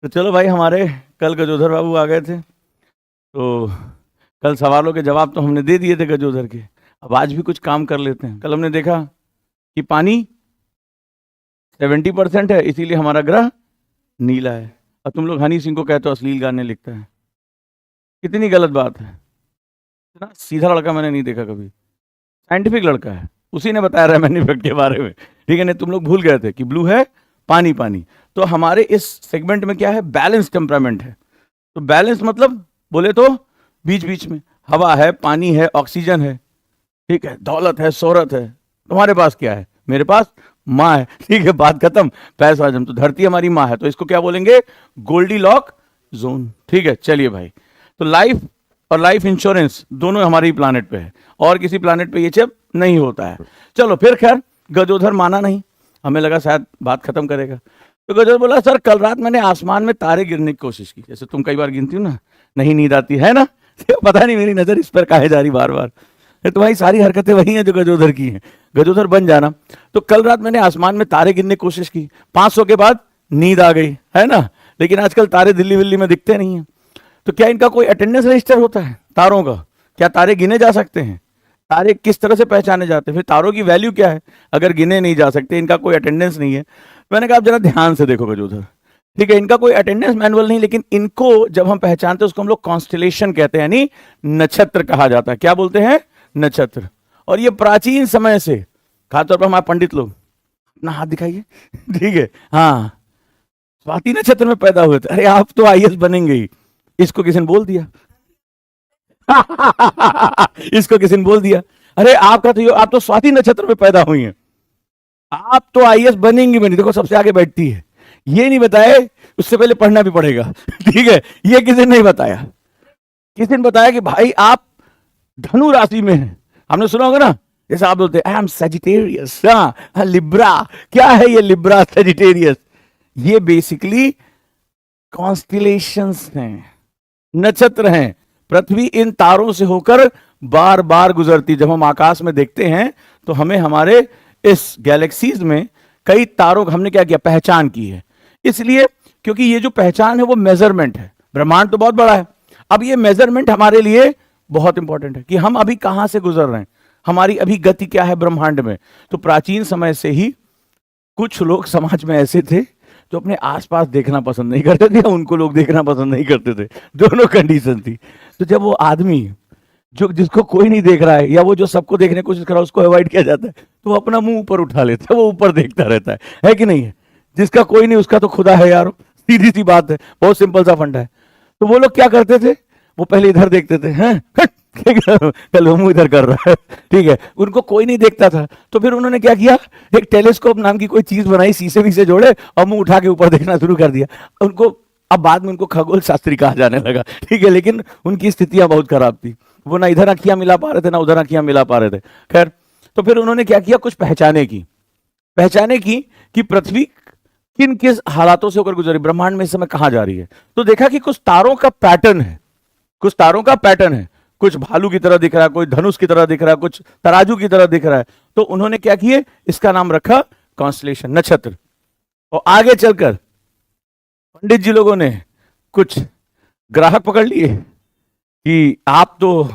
तो चलो भाई, हमारे कल गजोधर बाबू आ गए थे, तो कल सवालों के जवाब तो हमने दे दिए थे गजोधर के। अब आज भी कुछ काम कर लेते हैं। कल हमने देखा कि पानी 70% है, इसीलिए हमारा ग्रह नीला है। और तुम लोग हनी सिंह को कहते हो अश्लील गाने लिखता है। कितनी गलत बात है। इतना सीधा लड़का मैंने नहीं देखा कभी। साइंटिफिक लड़का है, उसी ने बताया रैमन इफेक्ट के बारे में। ठीक है, नहीं तुम लोग भूल गए थे कि ब्लू है पानी पानी। तो हमारे इस सेगमेंट में क्या है, बैलेंस टेम्परामेंट है। तो बैलेंस मतलब बोले तो बीच बीच में हवा है, पानी है, ऑक्सीजन है, ठीक है, दौलत है, शोहरत है। तुम्हारे पास क्या है? मेरे पास माँ है। ठीक है, बात खत्म। पैसा जम, तो धरती हमारी माँ है, तो इसको क्या बोलेंगे? Goldilocks zone. ठीक है, चलिए भाई। तो लाइफ और लाइफ इंश्योरेंस दोनों हमारे ही प्लानेट पे है, और किसी प्लानेट पे ये सब नहीं होता है। चलो फिर खैर, गजोधर माना नहीं, हमें लगा शायद बात खत्म करेगा। तो गजोधर बोला, सर कल रात मैंने आसमान में तारे गिरने की कोशिश की, जैसे तुम कई बार गिनती हो ना, नहीं नींद आती है ना। पता नहीं मेरी नजर इस पर काहे जा रही बार बार। तुम्हारी सारी हरकतें वही हैं जो गजोधर की हैं। गजोधर बन जाना। तो कल रात मैंने आसमान में तारे गिनने की कोशिश की, 500 के बाद नींद आ गई, है ना। लेकिन आजकल तारे दिल्ली विल्ली में दिखते नहीं है। तो क्या इनका कोई अटेंडेंस रजिस्टर होता है तारों का? क्या तारे गिने जा सकते हैं? तारे किस तरह से पहचाने जाते हैं? फिर तारों की वैल्यू क्या है अगर गिने नहीं जा सकते, इनका कोई अटेंडेंस नहीं है? मैंने कहा आप जरा ध्यान से देखो गजोधर। ठीक है, इनका कोई अटेंडेंस मैनुअल नहीं, लेकिन इनको जब हम पहचानते हैं उसको हम लोग कॉन्स्टलेशन कहते हैं, यानी नक्षत्र कहा जाता है। क्या बोलते हैं? नक्षत्र। और ये प्राचीन समय से, खासतौर पर हमारे पंडित लोग, अपना हाथ दिखाइए। ठीक है, हाँ, स्वाति नक्षत्र में पैदा हुए थे। अरे आप तो आईएएस बनेंगे ही। इसको किसी ने बोल दिया। इसको किसी ने बोल दिया, अरे आपका तो आप तो स्वाति नक्षत्र में पैदा हुई हैं, आप तो आईएएस बनेंगी बनी। देखो सबसे आगे बैठती है। ये नहीं बताए, उससे पहले पढ़ना भी पड़ेगा। ठीक है, ये किसी ने नहीं बताया। किसी ने बताया कि भाई आप धनु राशि में हैं। हमने सुना होगा ना, जैसे आप बोलते हैं आई एम सजिटेरियस, हाँ लिब्रा। क्या है ये लिब्रा सजिटेरियस? ये बेसिकली कॉन्स्टिलेशंस हैं, नक्षत्र हैं। पृथ्वी इन तारों से होकर बार बार गुजरती। जब हम आकाश में देखते हैं तो हमें हमारे इस गैलेक्सीज में कई तारों का हमने क्या किया, पहचान की है। इसलिए क्योंकि ये जो पहचान है वो मेजरमेंट है। ब्रह्मांड तो बहुत बड़ा है, अब ये मेजरमेंट हमारे लिए बहुत इंपॉर्टेंट है कि हम अभी कहां से गुजर रहे हैं, हमारी अभी गति क्या है ब्रह्मांड में। तो प्राचीन समय से ही कुछ लोग समाज में ऐसे थे जो अपने आसपास देखना पसंद नहीं करते थे, उनको लोग देखना पसंद नहीं करते थे। दोनों कंडीशन थी। तो जब वो आदमी जो जिसको कोई नहीं देख रहा है, या वो जो सबको देखने की कोशिश कर रहा है, उसको अवॉइड किया जाता है, तो वो अपना मुंह ऊपर उठा लेता है, वो ऊपर देखता रहता है कि नहीं है? जिसका कोई नहीं उसका तो खुदा है यार, सीधी सी बात है, बहुत सिंपल सा फंडा है। तो वो लोग क्या करते थे, वो पहले इधर देखते थे, हैं कल वो मुंह इधर कर रहा है, ठीक है, उनको कोई नहीं देखता था। तो फिर उन्होंने क्या किया, एक टेलीस्कोप नाम की कोई चीज बनाई, शीशे वीसे जोड़े और मुंह उठा के ऊपर देखना शुरू कर दिया। उनको अब बाद में उनको खगोल शास्त्री कहा जाने लगा, ठीक है, लेकिन उनकी स्थितियां बहुत खराब थी। वो ना इधर आंखियां मिला पा रहे थे, ना उधर आंखियां मिला पा रहे थे। खैर, तो फिर उन्होंने क्या किया, कुछ पहचाने की कि पृथ्वी किन किस हालातों से होकर गुजरी, ब्रह्मांड में इस समय कहां जा रही है। तो देखा कि कुछ तारों का पैटर्न है, कुछ भालू की तरह दिख रहा है, कोई धनुष की तरह दिख रहा है, कुछ तराजू की तरह दिख रहा है। तो उन्होंने क्या किए, इसका नाम रखा कॉन्स्टलेशन, नक्षत्र। और आगे चलकर पंडित जी लोगों ने कुछ ग्राहक पकड़ लिए कि आप तो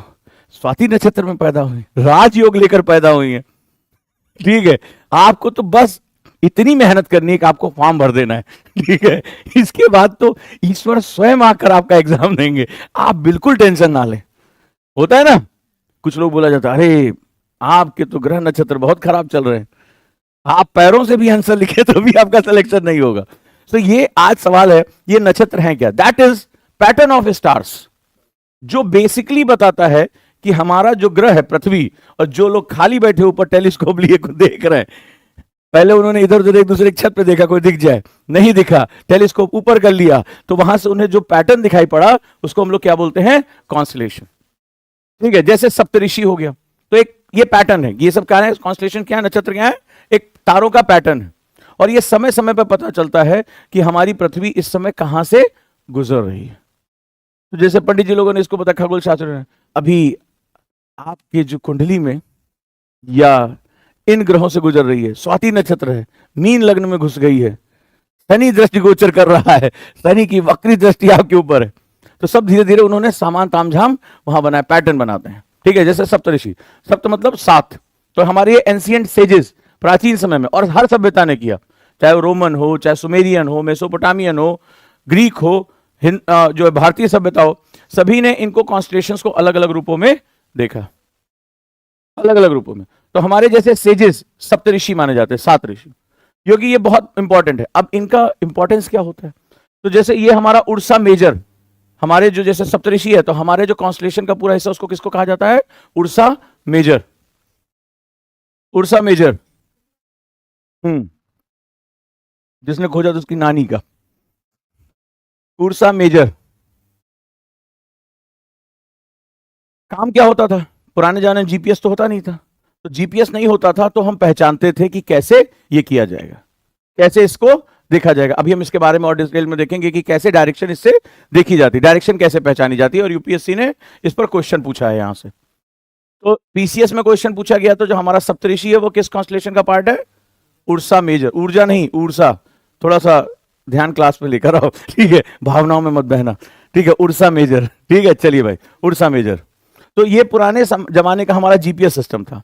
स्वाति नक्षत्र में पैदा हुए, राजयोग लेकर पैदा हुई हैं, ठीक है, आपको तो बस इतनी मेहनत करनी है कि आपको फॉर्म भर देना है, ठीक है, इसके बाद तो ईश्वर स्वयं आकर आपका एग्जाम देंगे, आप बिल्कुल टेंशन ना लें। होता है ना, कुछ लोग बोला जाता है, अरे आपके तो ग्रह नक्षत्र बहुत खराब चल रहे हैं, आप पैरों से भी आंसर लिखे तो भी आपका सिलेक्शन नहीं होगा। तो ये आज सवाल है, ये नक्षत्र हैं क्या? That is pattern of stars, जो बेसिकली बताता है कि हमारा जो ग्रह है पृथ्वी, और जो लोग खाली बैठे ऊपर टेलीस्कोप लिए को देख रहे हैं, पहले उन्होंने इधर उधर एक दूसरे की छत पे देखा, कोई दिख जाए, नहीं दिखा, टेलीस्कोप ऊपर कर लिया, तो वहां से उन्हें जो पैटर्न दिखाई पड़ा उसको हम लोग क्या बोलते हैं, कॉन्स्टलेशन। ठीक है, जैसे सप्तऋषि हो गया, तो एक ये पैटर्न है, ये सब क्या है, कॉन्स्टलेशन क्या है, नक्षत्र क्या है, एक तारों का पैटर्न है। और ये समय समय पर पता चलता है कि हमारी पृथ्वी इस समय कहां से गुजर रही है। तो जैसे पंडित जी लोगों ने इसको पता, खगोल शास्त्र ने, अभी आपके जो कुंडली में या इन ग्रहों से गुजर रही है, स्वाति नक्षत्र है, मीन लग्न में घुस गई है, शनि दृष्टि गोचर कर रहा है, शनि की वक्री दृष्टि आपके ऊपर है। तो सब धीरे धीरे उन्होंने सामान तामझाम वहां बनाया, पैटर्न बनाते हैं। ठीक है, जैसे सप्तऋषि, सप्त मतलब सात, तो हमारे ये एंशियंट सेजेस प्राचीन समय में, और हर सभ्यता ने किया, चाहे वो रोमन हो, चाहे सुमेरियन हो, मेसोपोटामियन हो, ग्रीक हो, जो भारतीय सभ्यता हो, सभी ने इनको कॉन्स्टलेशंस को अलग अलग रूपों में देखा, अलग अलग रूपों में। तो हमारे जैसे सेजेस सप्तऋषि माने जाते हैं, सात ऋषि, क्योंकि ये बहुत इंपॉर्टेंट है। अब इनका इंपॉर्टेंस क्या होता है, तो जैसे ये हमारा उड़सा मेजर, हमारे जो जैसे सप्तऋषि है, तो हमारे जो कॉन्स्टलेशन का पूरा हिस्सा, उसको किसको कहा जाता है, उड़सा मेजर, उड़सा मेजर। जिसने खोजा तो उसकी नानी का उड़सा मेजर। काम क्या होता था, पुराने जमाने में जीपीएस तो होता नहीं था, तो जीपीएस नहीं होता था तो हम पहचानते थे कि कैसे ये किया जाएगा, कैसे इसको देखा जाएगा। अभी हम इसके बारे में और डिटेल में देखेंगे कि कैसे डायरेक्शन इससे देखी जाती है, डायरेक्शन कैसे पहचानी जाती है, और यूपीएससी ने इस पर क्वेश्चन पूछा है यहां से। तो पीसीएस में क्वेश्चन पूछा गया, तो जो हमारा सप्तऋषि है वो किस कॉन्स्टलेशन का पार्ट है, उड़सा मेजर, ऊर्जा नहीं उड़सा, थोड़ा सा ध्यान क्लास में लेकर आओ, ठीक है, भावनाओं में मत बहना, ठीक है, उड़सा मेजर, ठीक है, चलिए भाई, उड़सा मेजर। तो ये पुराने जमाने का हमारा जीपीएस सिस्टम था।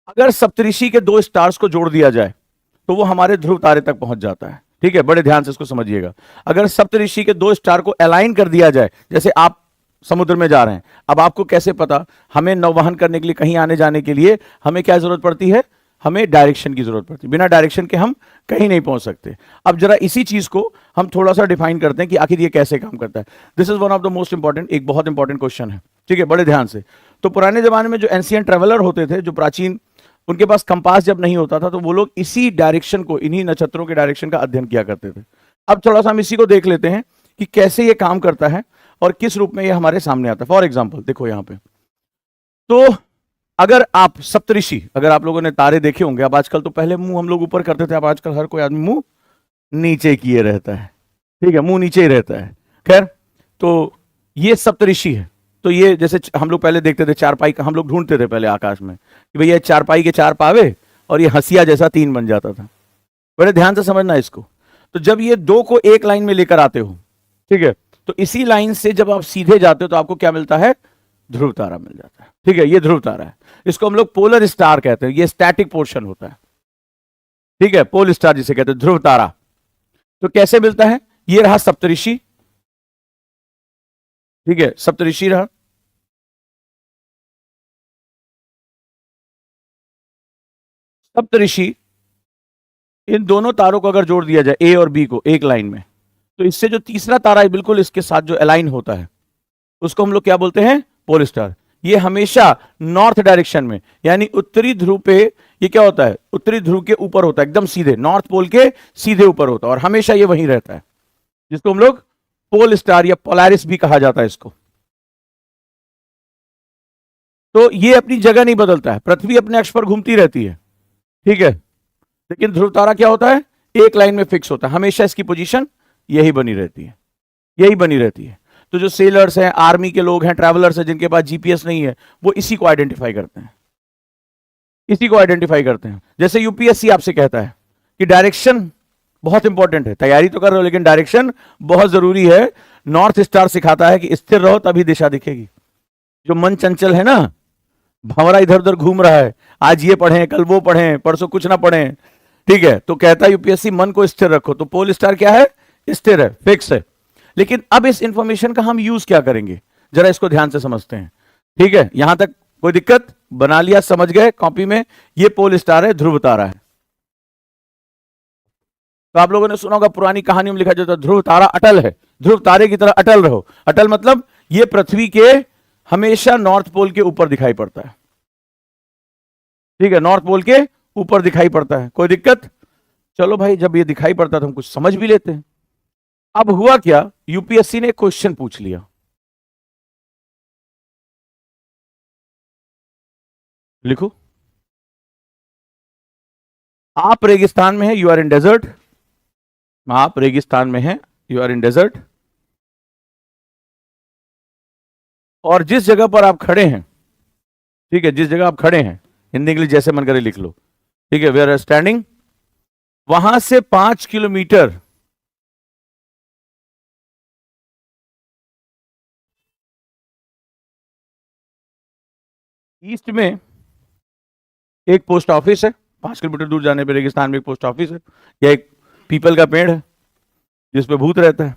अगर सप्तऋषि के दो स्टार्स को जोड़ दिया जाए तो वो हमारे ध्रुव तारे तक पहुंच जाता है। ठीक है, बड़े ध्यान से इसको समझिएगा। अगर सप्तऋषि के दो स्टार को अलाइन कर दिया जाए, जैसे आप समुद्र में जा रहे हैं, अब आपको कैसे पता, हमें नौवहन करने के लिए, कहीं आने जाने के लिए हमें क्या जरूरत पड़ती है, हमें डायरेक्शन की जरूरत पड़ती है, बिना डायरेक्शन के हम कहीं नहीं पहुंच सकते। अब जरा इसी चीज को हम थोड़ा सा डिफाइन करते हैं कि आखिर ये कैसे काम करता है। This is one of the most important, एक बहुत इंपॉर्टेंट क्वेश्चन है, ठीक है, बड़े ध्यान से। तो पुराने जमाने में जो एंशिएंट ट्रेवलर होते थे, जो प्राचीन, उनके पास कंपास जब नहीं होता था, तो वो लोग इसी डायरेक्शन को, इन्हीं नक्षत्रों के डायरेक्शन का अध्ययन किया करते थे। अब थोड़ा सा हम इसी को देख लेते हैं कि कैसे ये काम करता है और किस रूप में ये हमारे सामने आता है। फॉर एग्जाम्पल देखो यहां पे, तो अगर आप सप्तऋषि, अगर आप लोगों ने तारे देखे होंगे, अब आजकल तो पहले मुंह हम लोग ऊपर करते थे, अब आजकल हर कोई आदमी मुंह नीचे किए रहता है, ठीक है, मुंह नीचे ही रहता है। खैर, तो ये सप्तऋषि है। तो ये जैसे हम लोग पहले देखते थे चारपाई का, हम लोग ढूंढते थे पहले आकाश में कि भैया चारपाई के चार पावे, और ये हंसिया जैसा तीन बन जाता था। बड़े ध्यान से समझना इसको। तो जब ये दो को एक लाइन में लेकर आते हो, ठीक है, तो इसी लाइन से जब आप सीधे जाते हो तो आपको क्या मिलता है, ध्रुव तारा मिल जाता है। ठीक है, ये ध्रुव तारा है, इसको हम लोग पोलर स्टार कहते हैं, ये स्टैटिक पोर्शन होता है। ठीक है, पोल स्टार जिसे कहते हैं, ध्रुव तारा। तो कैसे मिलता है, ये रहा सप्तऋषि, ठीक है, सप्तऋषि रहा, सप्तऋषि, इन दोनों तारों को अगर जोड़ दिया जाए, ए और बी को एक लाइन में, तो इससे जो तीसरा तारा है बिल्कुल इसके साथ जो अलाइन होता है, उसको हम लोग क्या बोलते हैं, पोल स्टार। ये हमेशा नॉर्थ डायरेक्शन में, यानी उत्तरी ध्रुव पे, ये क्या होता है, उत्तरी ध्रुव के ऊपर होता है, एकदम सीधे नॉर्थ पोल के सीधे ऊपर होता है, और हमेशा ये वहीं रहता है, जिसको हम लोग पोल स्टार या पोलैरिस भी कहा जाता है इसको। तो ये अपनी जगह नहीं बदलता है, पृथ्वी अपने अक्ष पर घूमती रहती है, ठीक है, लेकिन ध्रुव तारा क्या होता है, एक लाइन में फिक्स होता है, हमेशा इसकी पोजीशन यही बनी रहती है, यही बनी रहती है। तो जो सेलर्स हैं, आर्मी के लोग हैं, ट्रैवलर्स हैं, जिनके पास जीपीएस नहीं है, वो इसी को आइडेंटिफाई करते हैं, इसी को आइडेंटिफाई करते हैं। जैसे यूपीएससी आपसे कहता है कि डायरेक्शन बहुत इंपॉर्टेंट है, तैयारी तो कर रहे हो लेकिन डायरेक्शन बहुत जरूरी है। नॉर्थ स्टार सिखाता है कि स्थिर रहो तभी दिशा दिखेगी। जो मन चंचल है ना, भंवरा इधर उधर घूम रहा है, आज ये पढ़ें, कल वो पढ़ें, परसों कुछ ना पढ़ें, ठीक है, तो कहता है यूपीएससी मन को स्थिर रखो। तो पोल स्टार क्या है, स्थिर है, फिक्स है। लेकिन अब इस इंफॉर्मेशन का हम यूज क्या करेंगे, जरा इसको ध्यान से समझते हैं। ठीक है, यहां तक कोई दिक्कत, बना लिया, समझ गए कॉपी में, ये पोल स्टार है, ध्रुव तारा है। तो आप लोगों ने सुना होगा पुरानी कहानी में लिखा जाता है ध्रुव तारा अटल है, ध्रुव तारे की तरह अटल रहो। अटल मतलब ये पृथ्वी के हमेशा नॉर्थ पोल के ऊपर दिखाई पड़ता है, ठीक है, नॉर्थ पोल के ऊपर दिखाई पड़ता है। कोई दिक्कत, चलो भाई, जब ये दिखाई पड़ता है तो हम कुछ समझ भी लेते हैं। अब हुआ क्या, यूपीएससी ने क्वेश्चन पूछ लिया, लिखो, आप रेगिस्तान में हैं, यू आर इन डेजर्ट, आप रेगिस्तान में हैं, यू आर इन डेजर्ट, और जिस जगह पर आप खड़े हैं, ठीक है, जिस जगह आप खड़े हैं, हिंदी इंग्लिश जैसे मन करे लिख लो, ठीक है, वेयर आर स्टैंडिंग, वहां से 5 किलोमीटर ईस्ट में एक पोस्ट ऑफिस है, 5 किलोमीटर दूर जाने पे रेगिस्तान में एक पोस्ट ऑफिस है, या एक पीपल का पेड़ है जिसपे भूत रहता है।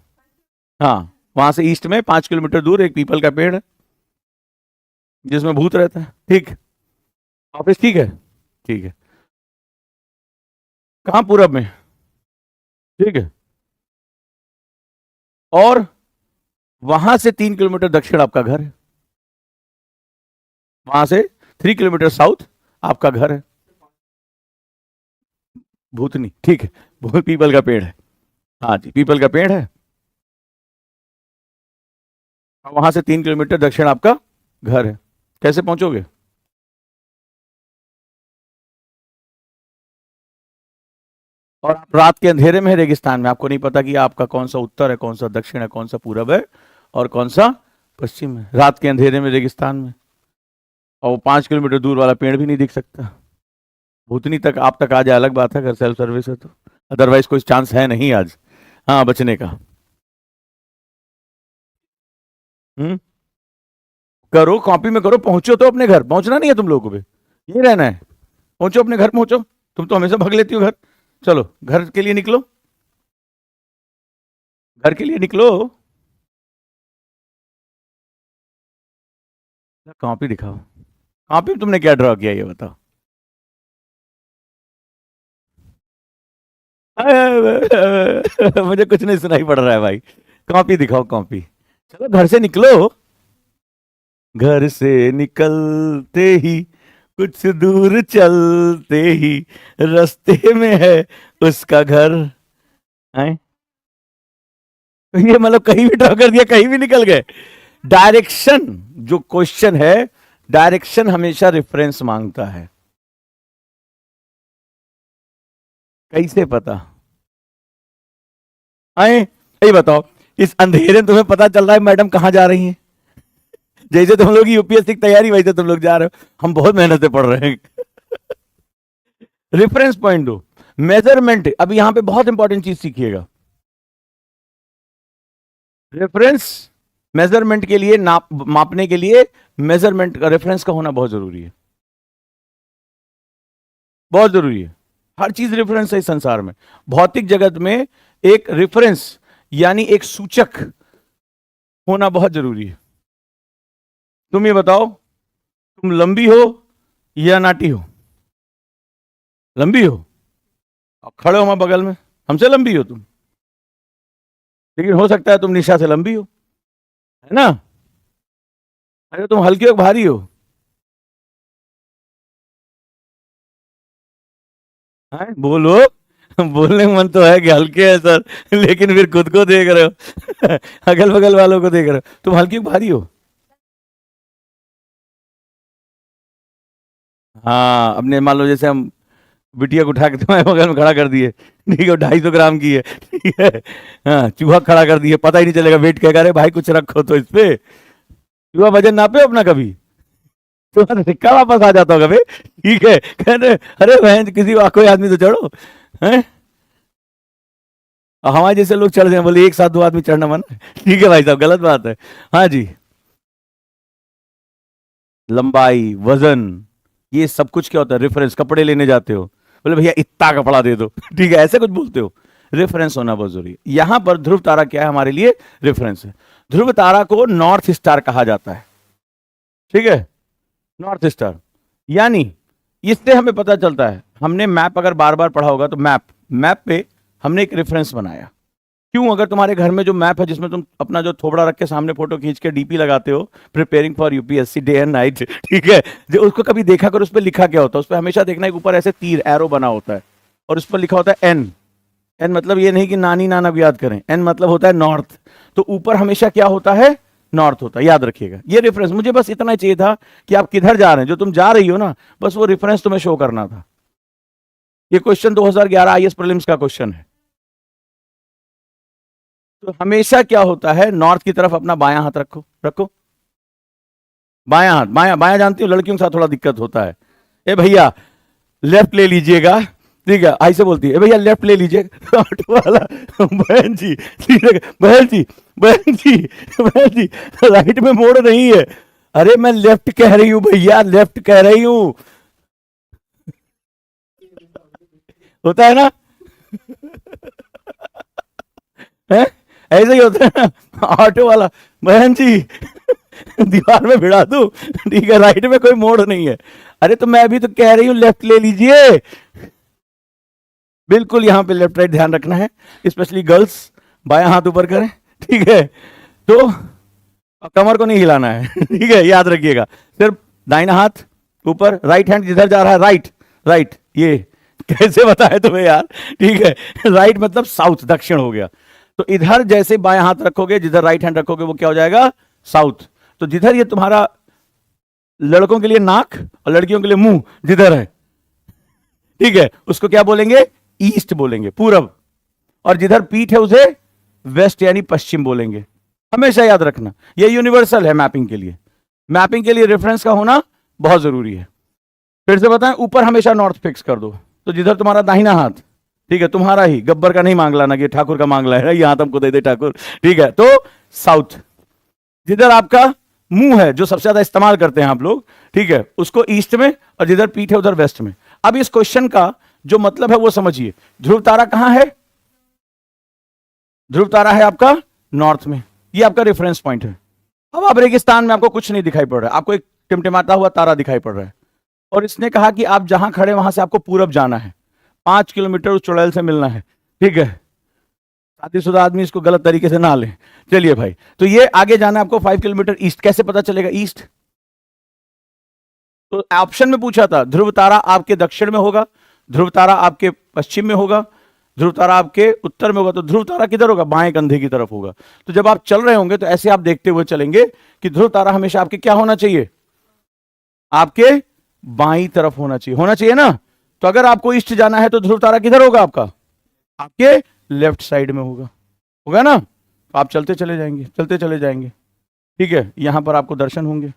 हाँ, वहां से ईस्ट में 5 किलोमीटर दूर एक पीपल का पेड़ है जिसमें भूत रहता है। ठीक, ऑफिस ठीक है, ठीक है। कहाँ? पूरब में, ठीक है। और वहां से 3 किलोमीटर दक्षिण आपका घर है, वहां से 3 किलोमीटर साउथ आपका घर है। भूतनी, ठीक है, पीपल का पेड़ है। हाँ जी, पीपल का पेड़ है, वहां से 3 किलोमीटर दक्षिण आपका घर है। कैसे पहुंचोगे? और आप रात के अंधेरे में है रेगिस्तान में, आपको नहीं पता कि आपका कौन सा उत्तर है, कौन सा दक्षिण है, कौन सा पूरब है और कौन सा पश्चिम है। रात के अंधेरे में रेगिस्तान में, और वो 5 किलोमीटर दूर वाला पेड़ भी नहीं दिख सकता। भूतनी तक आप तक आ जाए अलग बात है, अगर सेल्फ सर्विस है तो, अदरवाइज कोई चांस है नहीं आज हाँ बचने का। करो, कॉपी में करो, पहुंचो तो अपने घर। पहुंचना नहीं है तुम लोगों को भी, यही रहना है। पहुंचो अपने घर, पहुंचो। तुम तो हमेशा भाग लेती हो घर। चलो घर के लिए निकलो, घर के लिए निकलो। कॉपी दिखाओ, कॉपी में तुमने क्या ड्रॉ किया ये बताओ। मुझे कुछ नहीं सुनाई पड़ रहा है भाई, कॉपी दिखाओ, कॉपी। चलो घर से निकलो, घर से निकलते ही कुछ दूर चलते ही रास्ते में है उसका घर। है ये मतलब कहीं भी ड्रॉ कर दिया, कहीं भी निकल गए। डायरेक्शन, जो क्वेश्चन है, डायरेक्शन हमेशा रेफरेंस मांगता है। कैसे पता? आए यही बताओ, इस अंधेरे में तुम्हें पता चल रहा है मैडम कहां जा रही हैं? जैसे तुम लोग की यूपीएससी की तैयारी, वैसे तुम लोग जा रहे हो, हम बहुत मेहनत से पढ़ रहे हैं। रेफरेंस पॉइंट दो। मेजरमेंट, अब यहां पे बहुत इंपॉर्टेंट चीज सीखिएगा। रेफरेंस, मेजरमेंट के लिए, नाप मापने के लिए मेजरमेंट का, रेफरेंस का होना बहुत जरूरी है, बहुत जरूरी है। हर चीज रेफरेंस है इस संसार में। भौतिक जगत में एक रेफरेंस यानी एक सूचक होना बहुत जरूरी है। तुम ये बताओ, तुम लंबी हो या नाटी हो? लंबी हो, अब खड़े हो हमारे बगल में, हमसे लंबी हो तुम, लेकिन हो सकता है तुम निशा से लंबी हो, है ना? अरे तुम हल्की हो भारी हो? है? बोलो। बोलने का मन तो है कि हल्के है सर, लेकिन फिर खुद को देख रहे हो, अगल बगल वालों को देख रहे हो। तुम हल्की हो भारी हो? हाँ, अपने मान लो जैसे हम बिटिया को उठा के तुम्हारे बगल में खड़ा कर दिए, ठीक है, 250 ग्राम की है, ठीक है। हाँ, चूहा खड़ा कर दिए, पता ही नहीं चलेगा, वेट कहेगा अरे भाई कुछ रखो तो इस पे। चूहा वजन नापे अपना कभी? तुम्हारा सिक्का वापस आ जाता होगा भाई, ठीक है। कहते अरे बहन किसी कोई आदमी तो चढ़ो, हैं? हमारे जैसे लोग चढ़ जाए, बोले एक साथ 2 आदमी चढ़ना मना, ठीक है भाई साहब, गलत बात है। हाँ जी, लंबाई, वजन, ये सब कुछ क्या होता है? रेफरेंस। कपड़े लेने जाते हो, बोले भैया इतना कपड़ा दे दो, ठीक है, ऐसे कुछ बोलते हो। रेफरेंस होना बहुत जरूरी है। यहां पर ध्रुव तारा क्या है हमारे लिए? रेफरेंस है। ध्रुव तारा को नॉर्थ स्टार कहा जाता है, ठीक है, नॉर्थ स्टार। यानी इससे हमें पता चलता है, हमने मैप अगर बार बार पढ़ा होगा तो मैप, मैप पे हमने एक रेफरेंस बनाया। क्यों? अगर तुम्हारे घर में जो मैप है जिसमें तुम अपना जो थोबड़ा रख के सामने फोटो खींच के डीपी लगाते हो, preparing for UPSC day and night, ठीक है, जो उसको कभी देखा कर, उस पर लिखा क्या होता है? उस पर हमेशा देखना एक ऊपर ऐसे तीर एरो बना होता है और उस पर लिखा होता है एन। एन मतलब ये नहीं कि नानी नाना याद करें, एन मतलब होता है नॉर्थ। तो ऊपर हमेशा क्या होता है? नॉर्थ होता है, याद रखिएगा ये रेफरेंस। मुझे बस इतना ही चाहिए था कि आप किधर जा रहे हैं, जो तुम जा रही हो ना, बस वो रेफरेंस तुम्हें शो करना था। ये क्वेश्चन 2011 आईएएस प्रीलिम्स का क्वेश्चन है। तो हमेशा क्या होता है, नॉर्थ की तरफ अपना बायां हाथ रखो, रखो बायां हाथ, बायां, बायां जानती हो लड़कियों के साथ थोड़ा दिक्कत होता है। ए भैया लेफ्ट ले लीजिएगा, ठीक है, ऐसे बोलती है भैया लेफ्ट ले लीजिएगा, ऑटो वाला बहन जी, ठीक है, बहन जी, बहन जी, बहन जी, राइट में मोड़ नहीं है, अरे मैं लेफ्ट कह रही हूं भैया, लेफ्ट कह रही हूं। होता है ना? है, ऐसे ही होता है ना ऑटो वाला, बहन जी दीवार में भिड़ा दूं, ठीक है, राइट में कोई मोड़ नहीं है। अरे तो मैं अभी तो कह रही हूं लेफ्ट ले लीजिए। बिल्कुल यहां पे लेफ्ट राइट ध्यान रखना है, स्पेशली गर्ल्स, बायां हाथ ऊपर करें, ठीक है। तो कमर को नहीं हिलाना है ठीक है, याद रखिएगा। सिर्फ दाहिना हाथ ऊपर, राइट हैंड जिधर जा रहा है, राइट राइट, ये कैसे बताए तुम्हें यार, ठीक है। राइट मतलब साउथ, दक्षिण हो गया। तो इधर जैसे बायां हाथ रखोगे, जिधर राइट हैंड रखोगे वो क्या हो जाएगा, साउथ। तो जिधर ये तुम्हारा लड़कों के लिए नाक और लड़कियों के लिए मुंह जिधर है, ठीक है, उसको क्या बोलेंगे, ईस्ट बोलेंगे, पूरब। और जिधर पीठ है उसे वेस्ट यानी पश्चिम बोलेंगे। हमेशा याद रखना, ये यूनिवर्सल है मैपिंग के लिए। मैपिंग के लिए रेफरेंस का होना बहुत जरूरी है। फिर से बताएं, ऊपर हमेशा नॉर्थ फिक्स कर दो। तो जिधर तुम्हारा दाहिना हाथ, ठीक है, तुम्हारा ही, गब्बर का नहीं मांग लाना कि ठाकुर का मांग लाए, ये हाथ हमको दे दे ठाकुर, ठीक है। तो साउथ, जिधर आपका मुंह है जो सबसे ज्यादा इस्तेमाल करते हैं आप लोग, ठीक है, उसको ईस्ट में, और जिधर पीठ है उधर वेस्ट में। अब इस क्वेश्चन का जो मतलब है वो समझिए। ध्रुव तारा कहां है, ध्रुव तारा है आपका नॉर्थ में, ये आपका रेफरेंस पॉइंट है। अब आप रेगिस्तान में, आपको कुछ नहीं दिखाई पड़ रहा है, आपको एक टिमटिमाता हुआ तारा दिखाई पड़ रहा है, और इसने कहा कि आप जहां खड़े वहां से आपको पूरब जाना है, 5 किलोमीटर उस चुड़ैल से मिलना है, ठीक है। शादीशुदा आदमी इसको गलत तरीके से ना ले। चलिए भाई, तो ये आगे जाना है आपको 5 किलोमीटर ईस्ट। कैसे पता चलेगा ईस्ट? तो ऑप्शन में पूछा था, ध्रुव तारा आपके दक्षिण में होगा, ध्रुव तारा आपके पश्चिम में होगा, ध्रुव तारा आपके उत्तर में होगा। तो ध्रुव तारा किधर होगा, बाएं कंधे की तरफ होगा। तो जब आप चल रहे होंगे तो ऐसे आप देखते हुए चलेंगे कि ध्रुव तारा हमेशा आपके क्या होना चाहिए, आपके बाईं तरफ होना चाहिए, होना चाहिए ना। तो अगर आपको ईस्ट जाना है तो ध्रुव तारा किधर होगा आपका, आपके लेफ्ट साइड में होगा, होगा ना। तो आप चलते चले जाएंगे, चलते चले जाएंगे, ठीक है, यहां पर आपको दर्शन होंगे।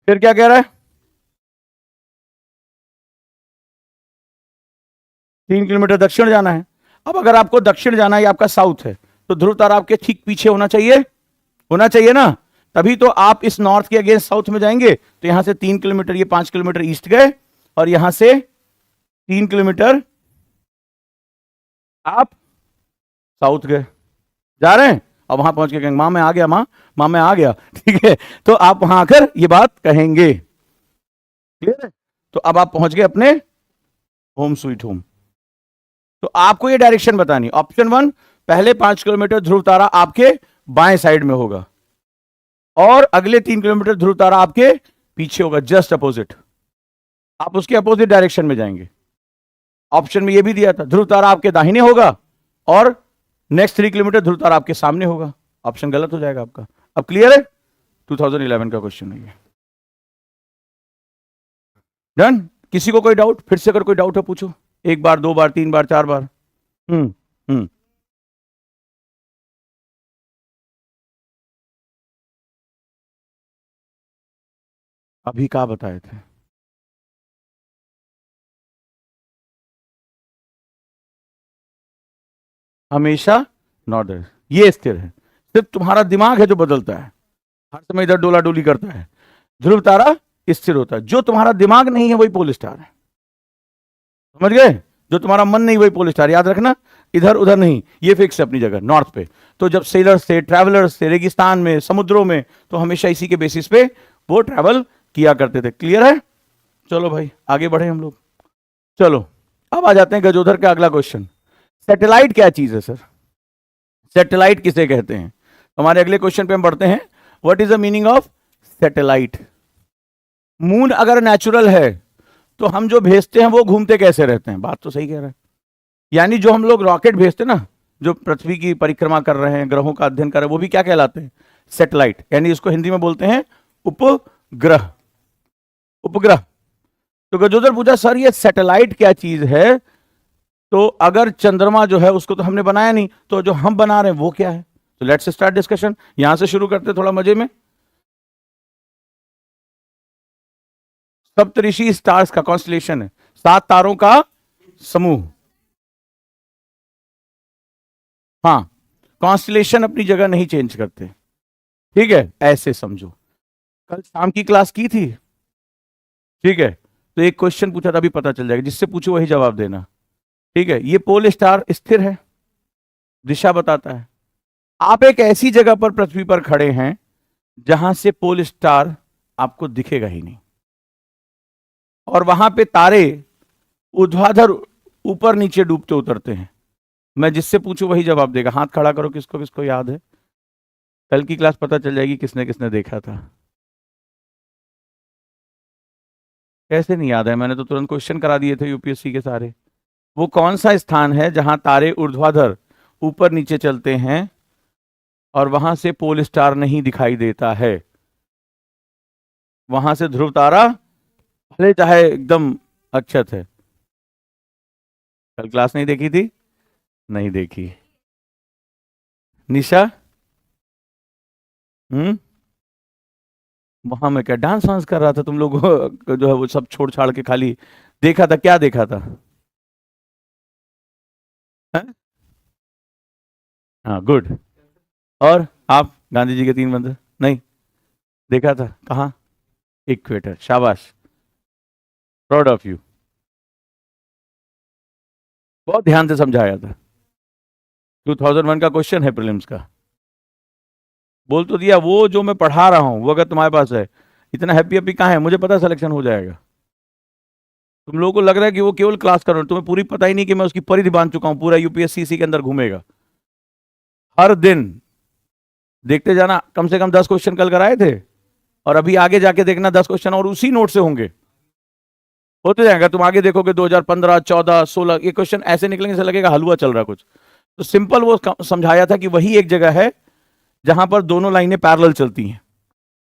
फिर क्या कह रहा है, 3 किलोमीटर दक्षिण जाना है। अब अगर आपको दक्षिण जाना है, आपका साउथ है, तो ध्रुव तारा आपके ठीक पीछे होना चाहिए, होना चाहिए ना। तभी तो आप इस नॉर्थ के अगेंस्ट साउथ में जाएंगे। तो यहां से 3 किलोमीटर, ये 5 किलोमीटर ईस्ट गए, और यहां से 3 किलोमीटर आप साउथ गए, जा रहे हैं। अब वहां पहुंच के कहेंगे मां मैं आ गया, मां मां मैं आ गया, ठीक है। तो आप वहां आकर ये बात कहेंगे, क्लियर है। तो अब आप पहुंच गए अपने होम स्वीट होम। तो आपको ये डायरेक्शन बतानी, ऑप्शन 1, पहले 5 किलोमीटर ध्रुव तारा आपके बाएं साइड में होगा, और अगले 3 किलोमीटर ध्रुव तारा आपके पीछे होगा, जस्ट अपोजिट। आप उसके अपोजिट डायरेक्शन में जाएंगे। ऑप्शन में ये भी दिया था, ध्रुव तारा आपके दाहिने होगा, और नेक्स्ट 3 किलोमीटर ध्रुव तारा आपके सामने होगा। ऑप्शन गलत हो जाएगा आपका। अब क्लियर है, 2011 का क्वेश्चन है ये। डन। किसी को कोई डाउट? फिर से अगर कोई डाउट हो पूछो, 1 बार 2 बार 3 बार 4 बार। हम्म हम्म अभी क्या बताए थे, हमेशा नॉर्दर्न, ये स्थिर है। सिर्फ तुम्हारा दिमाग है जो बदलता है, हर समय इधर डोला डोली करता है। ध्रुव तारा स्थिर होता है। जो तुम्हारा दिमाग नहीं है वही पोल स्टार है, समझ गए। जो तुम्हारा मन नहीं वही पोल स्टार, याद रखना, इधर उधर नहीं, ये फिक्स है अपनी जगह नॉर्थ पे। तो जब सेलर्स थे, ट्रैवलर्स थे, रेगिस्तान में, समुद्रों में, तो हमेशा इसी के बेसिस पे वो ट्रैवल किया करते थे। क्लियर है? चलो भाई आगे बढ़े हम लोग। चलो अब आ जाते हैं गजोधर का अगला क्वेश्चन। सैटेलाइट क्या चीज है सर, सैटेलाइट किसे कहते हैं? हमारे अगले क्वेश्चन पे हम बढ़ते हैं। What is the meaning of satellite? Moon अगर नेचुरल है तो हम जो भेजते हैं वो घूमते कैसे रहते हैं? बात तो सही कह रहे हैं। यानी जो हम लोग रॉकेट भेजते हैं ना, जो पृथ्वी की परिक्रमा कर रहे हैं, ग्रहों का अध्ययन कर रहे हैं, वो भी क्या कहलाते हैं? सैटेलाइट। यानी इसको हिंदी में बोलते हैं उपग्रह, उपग्रह। तो गजोदर पूछा सर ये सैटेलाइट क्या चीज है? तो अगर चंद्रमा जो है उसको तो हमने बनाया नहीं, तो जो हम बना रहे हैं वो क्या है? तो लेट्स स्टार्ट डिस्कशन। यहां से शुरू करते थोड़ा मजे में। सप्तऋषि स्टार्स का कॉन्स्टलेशन है, 7 तारों का समूह। हाँ, कॉन्स्टलेशन अपनी जगह नहीं चेंज करते, ठीक है, ऐसे समझो। कल शाम की क्लास की थी, ठीक है, तो एक क्वेश्चन पूछा था, अभी पता चल जाएगा, जिससे पूछो वही जवाब देना, ठीक है। ये पोल स्टार स्थिर है, दिशा बताता है। आप एक ऐसी जगह पर पृथ्वी पर खड़े हैं जहां से पोल स्टार आपको दिखेगा ही नहीं, और वहां पे तारे ऊर्ध्वाधर ऊपर नीचे डूबते उतरते हैं। मैं जिससे पूछूं वही जवाब देगा। हाथ खड़ा करो, किसको किसको याद है। कल की क्लास पता चल जाएगी किसने किसने देखा था। कैसे नहीं याद है, मैंने तो तुरंत क्वेश्चन करा दिए थे यूपीएससी के सारे। वो कौन सा स्थान है जहां तारे ऊर्ध्वाधर ऊपर नीचे चलते हैं और वहां से पोल स्टार नहीं दिखाई देता है। वहां से ध्रुव तारा भले चाहे एकदम अक्षत है। कल क्लास नहीं देखी थी? नहीं देखी। निशा, वहां मैं क्या डांस वांस कर रहा था, तुम लोग जो है वो सब छोड़ छाड़ के खाली देखा था। क्या देखा था? है? हाँ, गुड। और आप गांधी जी के 3 मंत्र नहीं देखा था? कहाँ? इक्वेटर। शाबाश, प्राउड ऑफ यू। बहुत ध्यान से समझाया था। 2001 का क्वेश्चन है प्रीलिम्स का। बोल तो दिया, वो जो मैं पढ़ा रहा हूं वो अगर तुम्हारे पास है, इतना हैप्पी हैप्पी कहाँ है? मुझे पता सिलेक्शन हो जाएगा। तुम लोगों को लग रहा है कि वो केवल क्लास कर रहा हूं, तुम्हें पूरी पता ही नहीं कि मैं उसकी परिधि बांध चुका हूं। पूरा यूपीएससी इसी के अंदर घूमेगा। हर दिन देखते जाना, कम से कम 10 क्वेश्चन कल कराए थे, और अभी आगे जाके देखना 10 क्वेश्चन और उसी नोट से होंगे। होते जाएगा। तुम आगे देखोगे 2015, 14, 16 ये क्वेश्चन ऐसे निकलेंगे, से लगेगा हलवा चल रहा कुछ। तो सिंपल वो समझाया था कि वही एक जगह है जहां पर दोनों लाइनें पैरेलल चलती हैं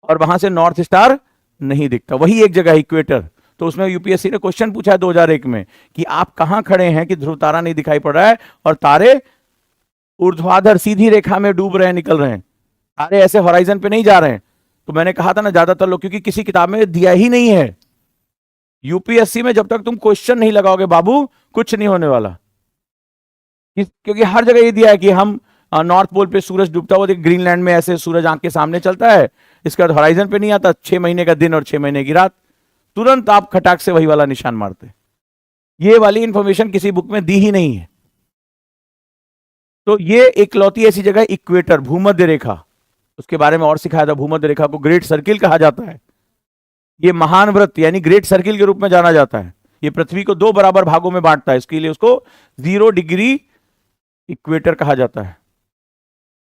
और वहां से नॉर्थ स्टार नहीं दिखता। वही एक जगह है, इक्वेटर। तो उसमें यूपीएससी ने क्वेश्चन पूछा है 2001 में कि आप कहां खड़े हैं कि ध्रुव तारा नहीं दिखाई पड़ रहा है और तारे ऊर्ध्वाधर सीधी रेखा में डूब रहे हैं, निकल रहे हैं, तारे ऐसे होराइजन पे नहीं जा रहे हैं। तो मैंने कहा था ना, ज्यादातर लोग, क्योंकि किसी किताब में दिया ही नहीं है। यूपीएससी में जब तक तुम क्वेश्चन नहीं लगाओगे बाबू, कुछ नहीं होने वाला। क्योंकि हर जगह ये दिया है कि हम नॉर्थ पोल पे सूरज डूबता हुआ, ग्रीनलैंड में ऐसे सूरज आंख के सामने चलता है, इसके बाद होराइजन पे नहीं आता, 6 महीने का दिन और 6 महीने की रात। तुरंत आप खटाक से वही वाला निशान मारते। ये वाली इंफॉर्मेशन किसी बुक में दी ही नहीं है। तो ये इकलौती ऐसी जगह इक्वेटर, भूमध्य रेखा, उसके बारे में और सिखाया था। भूमध्य रेखा को ग्रेट सर्किल कहा जाता है। ये महान वृत्त यानी ग्रेट सर्किल के रूप में जाना जाता है। ये पृथ्वी को 2 बराबर भागों में बांटता है, इसके लिए उसको 0 डिग्री इक्वेटर कहा जाता है।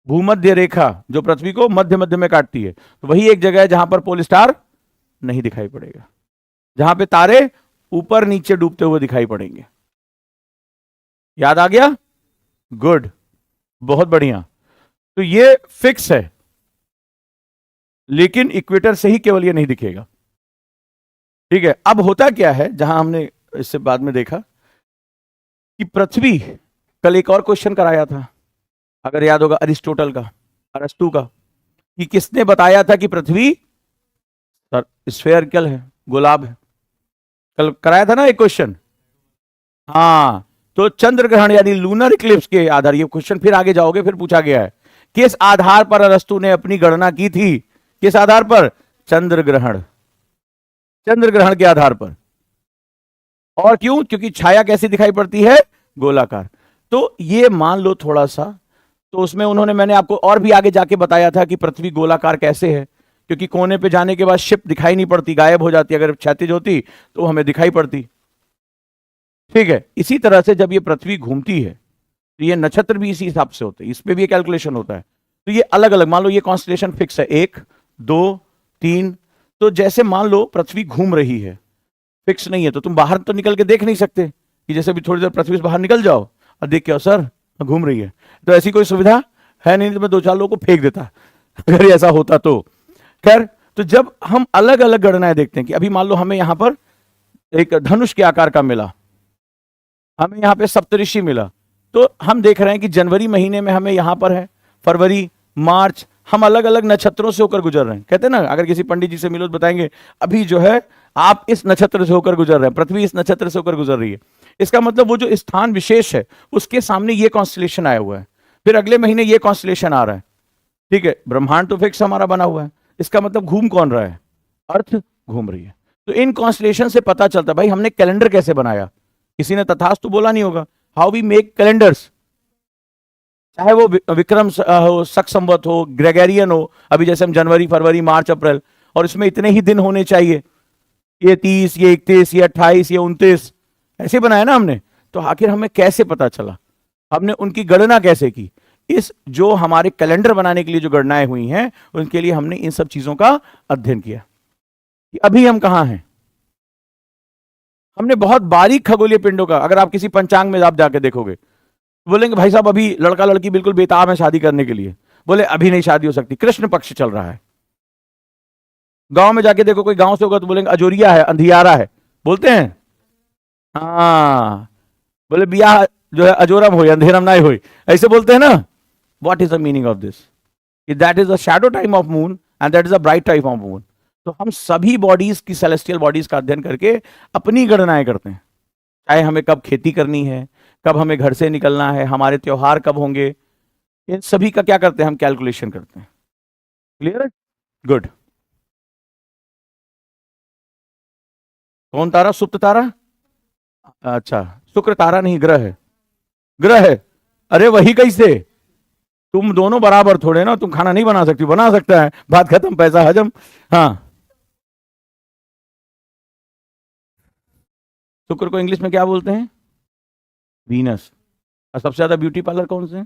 भूमध्य रेखा जो पृथ्वी को मध्य मध्य में काटती है, तो वही एक जगह है जहां पर पोल स्टार नहीं दिखाई पड़ेगा, जहां पे तारे ऊपर नीचे डूबते हुए दिखाई पड़ेंगे। याद आ गया? गुड, बहुत बढ़िया। तो ये फिक्स है, लेकिन इक्वेटर से ही केवल ये नहीं दिखेगा, ठीक है। अब होता क्या है, जहां हमने इससे बाद में देखा कि पृथ्वी, कल एक और क्वेश्चन कराया था अगर याद होगा, अरिस्टोटल का, अरस्तु का, कि किसने बताया था कि पृथ्वी स्फेरिकल है, गोलाब है। कल कराया था ना एक क्वेश्चन। हाँ, तो चंद्र ग्रहण यानी लूनर इक्लिप्स के आधार, ये क्वेश्चन फिर आगे जाओगे फिर पूछा गया है, किस आधार पर अरस्तु ने अपनी गणना की थी? किस आधार पर? चंद्र ग्रहण, चंद्र ग्रहण के आधार पर। और क्यों? क्योंकि छाया कैसी दिखाई पड़ती है? गोलाकार। तो ये मान लो थोड़ा सा, तो उसमें उन्होंने, मैंने आपको और भी आगे जाके बताया था कि पृथ्वी गोलाकार कैसे है, क्योंकि कोने पे जाने के बाद शिप दिखाई नहीं पड़ती, गायब हो जाती। अगर क्षैतिज होती तो हमें दिखाई पड़ती, ठीक है। इसी तरह से जब ये पृथ्वी घूमती है तो ये नक्षत्र भी इसी हिसाब से होते हैं, इस पे भी कैलकुलेशन होता है। तो ये अलग अलग, मान लो ये कॉन्स्टलेशन फिक्स है, 1, 2, 3। तो जैसे मान लो पृथ्वी घूम रही है, फिक्स नहीं है, तो तुम बाहर तो निकल के देख नहीं सकते कि जैसे भी थोड़ी देर पृथ्वी से बाहर निकल जाओ और देख के, सर घूम रही है। तो ऐसी कोई सुविधा है नहीं, तो मैं 2-4 लोगों को फेंक देता अगर ऐसा होता तो। खैर, तो जब हम अलग अलग गणनाएं देखते हैं कि अभी मान लो हमें यहां पर एक धनुष के आकार का मिला, हमें यहां पे सप्तऋषि मिला, तो हम देख रहे हैं कि जनवरी महीने में हमें यहां पर है, फरवरी, मार्च, हम अलग अलग नक्षत्रों से होकर गुजर रहे हैं। कहते हैं ना, अगर किसी पंडित जी से मिलो तो बताएंगे अभी जो है आप इस नक्षत्र से होकर गुजर रहे हैं, पृथ्वी इस नक्षत्र से होकर गुजर रही है। इसका मतलब वो जो स्थान विशेष है उसके सामने ये कॉन्स्टलेशन आया हुआ है, फिर अगले महीने ये कॉन्स्टलेशन आ रहा है, ठीक है। ब्रह्मांड तो फिक्स हमारा बना हुआ है, इसका मतलब घूम कौन रहा है? अर्थ घूम रही है। तो इन कॉन्स्टलेशन से पता चलता भाई हमने कैलेंडर कैसे बनाया, किसी ने तथास्तु बोला नहीं होगा। हाउ वी मेक कैलेंडर्स, चाहे वो विक्रम हो, शक संवत हो, ग्रेगरियन हो, अभी जैसे हम जनवरी फरवरी मार्च अप्रैल, और इसमें इतने ही दिन होने चाहिए, ये 30, ये 31, ये 28, ये 29, ऐसे बनाया ना हमने। तो आखिर हमें कैसे पता चला, हमने उनकी गणना कैसे की, इस जो हमारे कैलेंडर बनाने के लिए जो गणनाएं हुई हैं उनके लिए हमने इन सब चीजों का अध्ययन किया कि अभी हम कहां हैं। हमने बहुत बारीक खगोलीय पिंडों का, अगर आप किसी पंचांग में आप जाके देखोगे, बोलेंगे भाई साहब अभी लड़का लड़की बिल्कुल बेताब है शादी करने के लिए, बोले अभी नहीं शादी हो सकती, कृष्ण पक्ष चल रहा है। गांव में जाके देखो, कोई गांव से होगा तो बोलेंगे अजोरिया है, अंधियारा है, बोलते हैं। हाँ, बोले बियाह जो है अजोरम हो अंधेरम ना हो, ऐसे बोलते हैं ना। What is the meaning of this, that is the shadow time of moon and that is the bright time of moon. तो हम सभी बॉडीज की, सेलेस्टियल बॉडीज का अध्ययन करके अपनी गणनाएं करते हैं, चाहे हमें कब खेती करनी है, कब हमें घर से निकलना है, हमारे त्योहार कब होंगे, इन सभी का क्या करते हैं हम, कैलकुलेशन करते हैं। क्लियर है? गुड। कौन तारा? सुप्त तारा? अच्छा, शुक्र तारा नहीं, ग्रह है। ग्रह है? अरे वही कैसे, तुम दोनों बराबर थोड़े ना, तुम खाना नहीं बना सकती, बना सकता है, बात खत्म, पैसा हजम। हाँ, शुक्र को इंग्लिश में क्या बोलते हैं? वीनस। और सबसे ज्यादा ब्यूटी पार्लर कौन से हैं?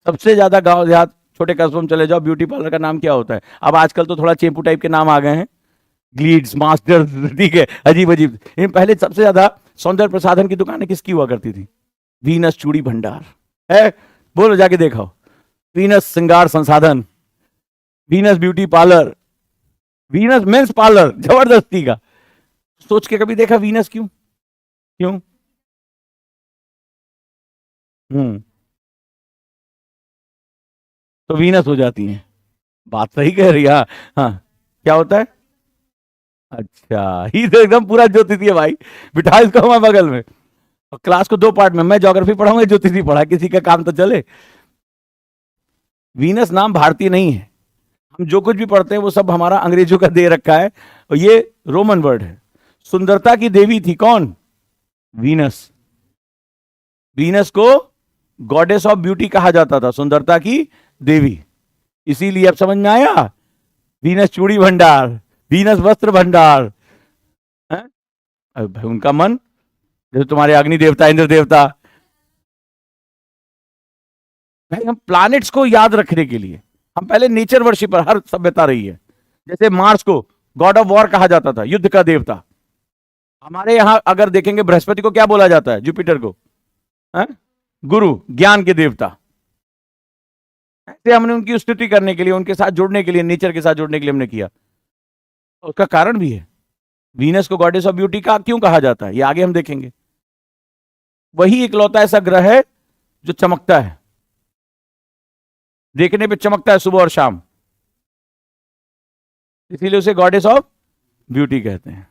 सबसे ज्यादा गांव देहात छोटे कस्बों में चले जाओ, ब्यूटी पार्लर का नाम क्या होता है? अब आजकल तो थोड़ा चेपू टाइप के नाम आ गए हैं, ग्लीड्स, मास्टर, ठीक है, अजीब अजीब। इन पहले सबसे ज्यादा सौंदर्य प्रसाधन की दुकानें किसकी हुआ करती थी? वीनस चूड़ी भंडार है, बोलो जाके देखो, वीनस श्रृंगार संसाधन, Venus beauty parlour, Venus men's parlour, जबरदस्ती का। सोच के कभी देखा वीनस क्यों? क्यों? हम्म, तो वीनस हो जाती हैं। बात सही कह रही है। हाँ हाँ, क्या होता है? अच्छा, ही तो एकदम पूरा ज्योतिषी है भाई, बिठा इसको हमारे बगल में। और क्लास को दो पार्ट में, मैं ज्योग्राफी पढ़ाऊंगा, ज्योतिषी पढ़ा, किसी का काम तो चले। वीनस नाम भारतीय नहीं है, हम जो कुछ भी पढ़ते हैं वो सब हमारा अंग्रेजों का दे रखा है, और ये रोमन वर्ड है। सुंदरता की देवी थी कौन? वीनस। वीनस को गॉडेस ऑफ ब्यूटी कहा जाता था, सुंदरता की देवी। इसीलिए अब समझ में आया, वीनस चूड़ी भंडार, वीनस वस्त्र भंडार है? भाई उनका मन, जैसे तुम्हारे अग्नि देवता, इंद्र देवता। भाई हम प्लैनेट्स को याद रखने के लिए हम पहले नेचर वर्शिपर, हर सभ्यता रही है। जैसे मार्स को गॉड ऑफ वॉर कहा जाता था, युद्ध का देवता। हमारे यहां अगर देखेंगे बृहस्पति को क्या बोला जाता है, जुपिटर को है? गुरु, ज्ञान के देवता। ऐसे हमने उनकी स्तुति करने के लिए, उनके साथ जुड़ने के लिए, नेचर के साथ जुड़ने के लिए हमने किया। उसका कारण भी है। वीनस को गॉडेस ऑफ ब्यूटी का क्यों कहा जाता है, ये आगे हम देखेंगे। वही इकलौता ऐसा ग्रह है जो चमकता है, देखने पे चमकता है सुबह और शाम, इसीलिए उसे गॉडेस ऑफ ब्यूटी कहते हैं।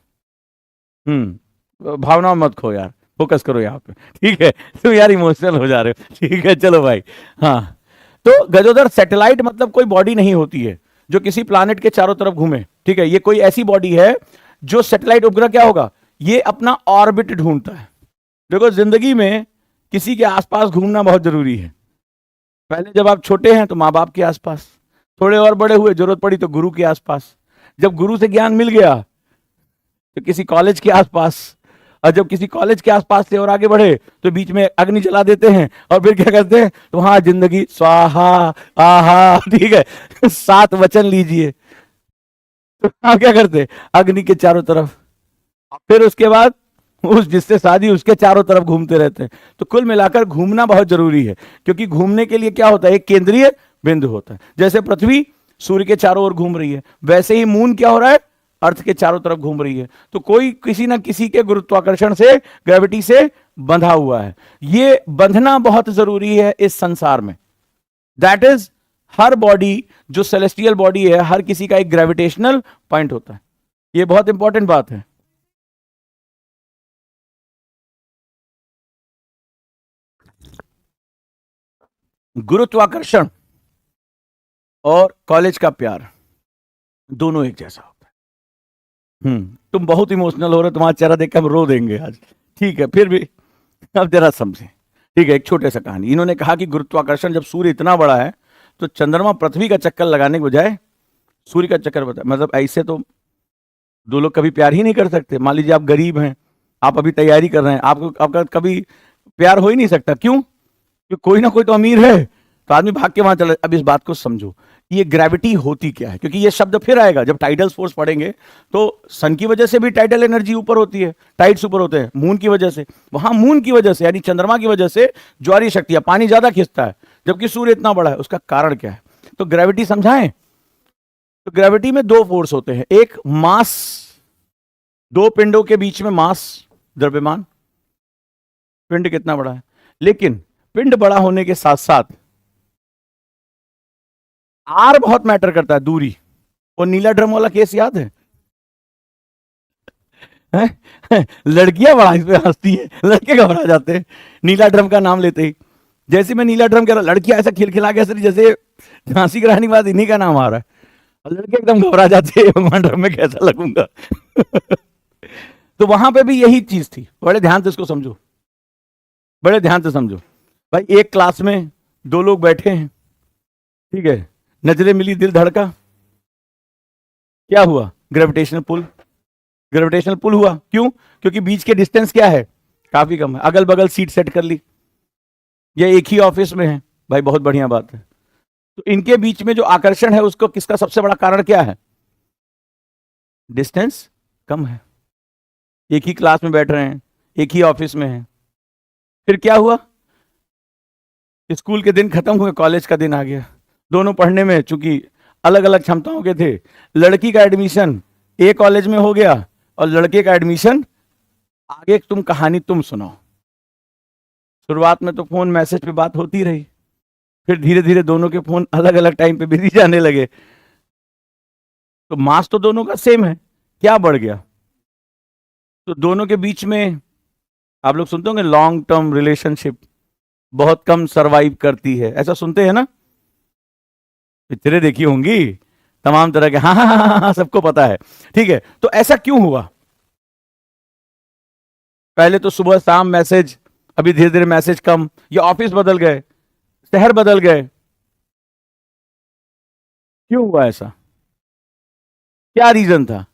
भावनाओं मत खो यार, फोकस करो यहाँ पे, ठीक है? तुम यार इमोशनल हो जा रहे हो, ठीक है, चलो भाई। हाँ, तो गजोदर, सैटेलाइट मतलब कोई बॉडी नहीं होती है जो किसी प्लानिट के चारों तरफ घूमे, ठीक है? ये कोई ऐसी बॉडी है जो सैटेलाइट उपग्रह क्या होगा, ये अपना ऑर्बिट ढूंढता है। देखो, जिंदगी में किसी के आसपास घूमना बहुत जरूरी है। पहले जब आप छोटे हैं तो माँ बाप के आसपास, थोड़े और बड़े हुए जरूरत पड़ी तो गुरु के आसपास, जब गुरु से ज्ञान मिल गया तो किसी कॉलेज के आसपास, और जब किसी कॉलेज के आसपास से और आगे बढ़े तो बीच में अग्नि जला देते हैं, और फिर क्या करते हैं, तो हाँ जिंदगी स्वाहा, आहा, ठीक है, 7 वचन लीजिए। तो हाँ क्या करते हैं, अग्नि के चारों तरफ, फिर उसके बाद उस जिससे शादी उसके चारों तरफ घूमते रहते हैं। तो कुल मिलाकर घूमना बहुत जरूरी है, क्योंकि घूमने के लिए क्या होता है, एक केंद्रीय बिंदु होता है। जैसे पृथ्वी सूर्य के चारों ओर घूम रही है, वैसे ही मून क्या हो रहा है, अर्थ के चारों तरफ घूम रही है। तो कोई किसी ना किसी के गुरुत्वाकर्षण से, ग्रेविटी से बंधा हुआ है। ये बंधना बहुत जरूरी है इस संसार में। दैट इज, हर बॉडी जो सेलेस्टियल बॉडी है, हर किसी का एक ग्रेविटेशनल पॉइंट होता है। ये बहुत इंपॉर्टेंट बात है। गुरुत्वाकर्षण और कॉलेज का प्यार, दोनों एक जैसा होता है। तुम बहुत इमोशनल हो रहे हो, तुम्हारा चेहरा देख के हम रो देंगे आज। ठीक है, फिर भी अब जरा समझें। ठीक है, एक छोटे सा कहानी। इन्होंने कहा कि गुरुत्वाकर्षण जब सूर्य इतना बड़ा है तो चंद्रमा पृथ्वी का चक्कर लगाने के बजाय सूर्य का चक्कर बता, मतलब ऐसे तो दो लोग कभी प्यार ही नहीं कर सकते। मान लीजिए आप गरीब हैं, आप अभी तैयारी कर रहे हैं, आपको आपका कभी प्यार हो ही नहीं सकता। क्यों? क्योंकि कोई ना कोई तो अमीर है, तो आदमी भाग के वहां चले। अब इस बात को समझो, ये ग्रेविटी होती क्या है, क्योंकि ये शब्द फिर आएगा जब टाइडल फोर्स पढ़ेंगे। तो सन की वजह से भी टाइडल एनर्जी ऊपर होती है, टाइड्स ऊपर होते हैं। मून की वजह से, वहां मून की वजह से यानी चंद्रमा की वजह से ज्वारीय शक्ति, पानी ज्यादा खींचता है, जबकि सूर्य इतना बड़ा है। उसका कारण क्या है? तो ग्रेविटी समझाएं। तो ग्रेविटी में दो फोर्स होते हैं, एक मास, दो पिंडों के बीच में मास, द्रव्यमान। पिंड कितना बड़ा है, लेकिन पिंड बड़ा होने के साथ साथ आर बहुत मैटर करता है, दूरी। और नीला ड्रम वाला केस याद है? लड़कियां बड़ा इस पे हंसती हैं, लड़के घबरा जाते हैं नीला ड्रम का नाम लेते ही। जैसे मैं नीला ड्रम कह रहा, लड़कियां ऐसा खिलखिला के जैसे झांसी की रानी के बाद इन्हीं का नाम आ रहा है, और लड़के एकदम घबरा जाते हैं, भगवान ड्रम में कैसा लगूंगा। तो वहां पे भी यही चीज थी। बड़े ध्यान से इसको समझो, बड़े ध्यान से समझो भाई। एक क्लास में दो लोग बैठे हैं, ठीक है, नजरें मिली, दिल धड़का, क्या हुआ? Gravitational pull. ग्रेविटेशनल पुल हुआ। क्यों? क्योंकि बीच के डिस्टेंस क्या है, काफी कम है। अगल बगल सीट सेट कर ली, ये एक ही ऑफिस में है, भाई बहुत बढ़िया बात है। तो इनके बीच में जो आकर्षण है उसको, किसका सबसे बड़ा कारण क्या है? डिस्टेंस कम है, एक ही क्लास में बैठ रहे हैं, एक ही ऑफिस में है। फिर क्या हुआ? स्कूल के दिन खत्म हुए, कॉलेज का दिन आ गया। दोनों पढ़ने में चूंकि अलग अलग क्षमताओं के थे, लड़की का एडमिशन ए कॉलेज में हो गया और लड़के का एडमिशन, आगे तुम कहानी तुम सुनाओ। शुरुआत में तो फोन मैसेज पे बात होती रही, फिर धीरे धीरे दोनों के फोन अलग अलग टाइम पे बिजी जाने लगे। तो मास तो दोनों का सेम है, क्या बढ़ गया? तो दोनों के बीच में, आप लोग सुनते होंगे लॉन्ग टर्म रिलेशनशिप बहुत कम सरवाइव करती है, ऐसा सुनते हैं ना? पिक्चरें देखी होंगी तमाम तरह के, हाँ हाँ हाँ हाँ, सबको पता है। ठीक है, तो ऐसा क्यों हुआ? पहले तो सुबह शाम मैसेज, अभी धीरे धीरे मैसेज कम, या ऑफिस बदल गए, शहर बदल गए। क्यों हुआ ऐसा? क्या रीजन था?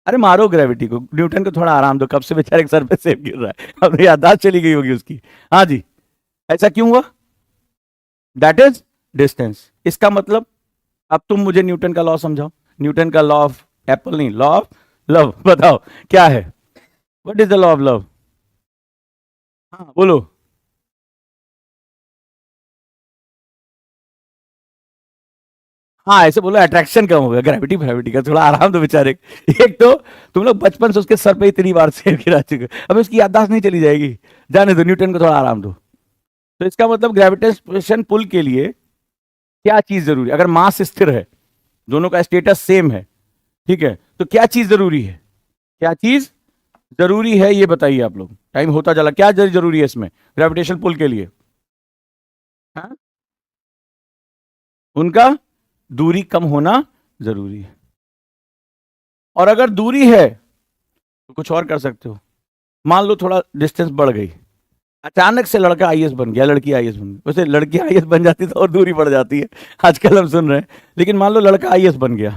अरे मारो ग्रेविटी को, न्यूटन को थोड़ा आराम दो, कब से बेचारे के सर पे सेब गिर रहा है, अब याददाश्त चली गई होगी उसकी। हाँ जी, ऐसा क्यों हुआ? That is distance. इसका मतलब, अब तुम मुझे न्यूटन का लॉ समझाओ। न्यूटन का लॉ ऑफ एप्पल नहीं, लॉ ऑफ लव बताओ क्या है? What is the law of love? हाँ बोलो। हाँ ऐसे बोलो, अट्रैक्शन कम हो गया, ग्रेविटी ग्रेविटी का थोड़ा आराम दो बेचारे। एक तो तुम लोग बचपन से उसके सर पे इतनी बार सेब गिरा चुके, अब उसकी याददाश्त नहीं चली जाएगी, जाने दो, न्यूटन को थोड़ा आराम दो। तो इसका मतलब ग्रेविटेशन पुल के लिए क्या चीज जरूरी? अगर मास स्थिर है, दोनों का स्टेटस सेम है, ठीक है, तो क्या चीज जरूरी है? क्या चीज जरूरी है ये बताइए आप लोग। टाइम होता चला, क्या जरूरी है इसमें ग्रेविटेशन पुल के लिए? हाँ? उनका दूरी कम होना जरूरी है। और अगर दूरी है तो कुछ और कर सकते हो। मान लो थोड़ा डिस्टेंस बढ़ गई, अचानक से लड़का आईएएस बन गया, लड़की आईएएस बन गई। वैसे लड़की आईएएस बन जाती तो और दूरी बढ़ जाती है, आजकल हम सुन रहे हैं। लेकिन मान लो लड़का आईएएस बन गया,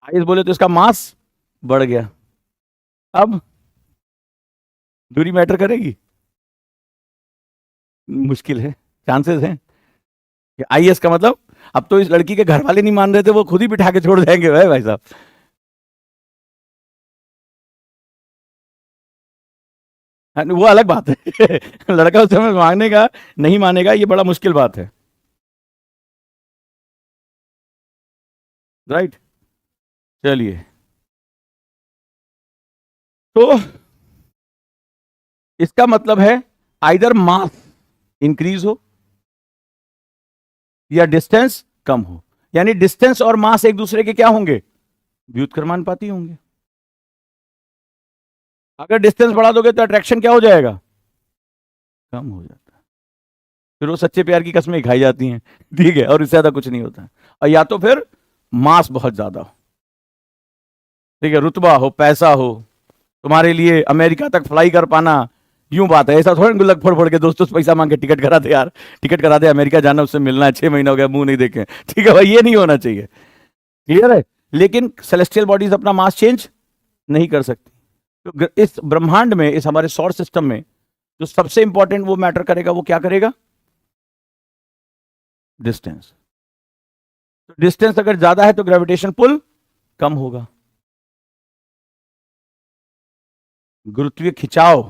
आईएएस बोले तो इसका मास बढ़ गया, अब दूरी मैटर करेगी? मुश्किल है, चांसेस हैं कि आईएएस का मतलब, अब तो इस लड़की के घर वाले नहीं मान रहे थे, वो खुद ही बिठा के छोड़ जाएंगे भाई साहब। हाँ, वो अलग बात है। लड़का उस समय मांगने का नहीं मानेगा, ये बड़ा मुश्किल बात है, राइट? चलिए, तो इसका मतलब है आइदर मास इंक्रीज हो या डिस्टेंस कम हो, यानी डिस्टेंस और मास एक दूसरे के क्या होंगे? व्युत्क्रमानुपाती होंगे। अगर डिस्टेंस बढ़ा दोगे तो अट्रैक्शन क्या हो जाएगा? कम हो जाता है। फिर वो सच्चे प्यार की कस्में खाई जाती हैं, ठीक है, और इससे ज्यादा कुछ नहीं होता है। और या तो फिर मास बहुत ज्यादा हो, ठीक है, रुतबा हो, पैसा हो, तुम्हारे लिए अमेरिका तक फ्लाई कर पाना यूं बात है। ऐसा थोड़ा गुल्लक फोड़ फोड़ के दोस्तों से पैसा मांग के टिकट करा दे यार, टिकट करा दे, अमेरिका जाना, उससे मिलना है, 6 महीने हो गया मुंह नहीं देखे, ठीक है भाई, ये नहीं होना चाहिए, क्लियर है। लेकिन सेलेस्टियल बॉडीज अपना मास चेंज नहीं कर सकती। तो इस ब्रह्मांड में, इस हमारे सौर सिस्टम में जो सबसे इंपॉर्टेंट वो मैटर करेगा, वो क्या करेगा? डिस्टेंस। तो डिस्टेंस अगर ज्यादा है तो ग्रेविटेशन पुल कम होगा। गुरुत्वीय खिंचाव,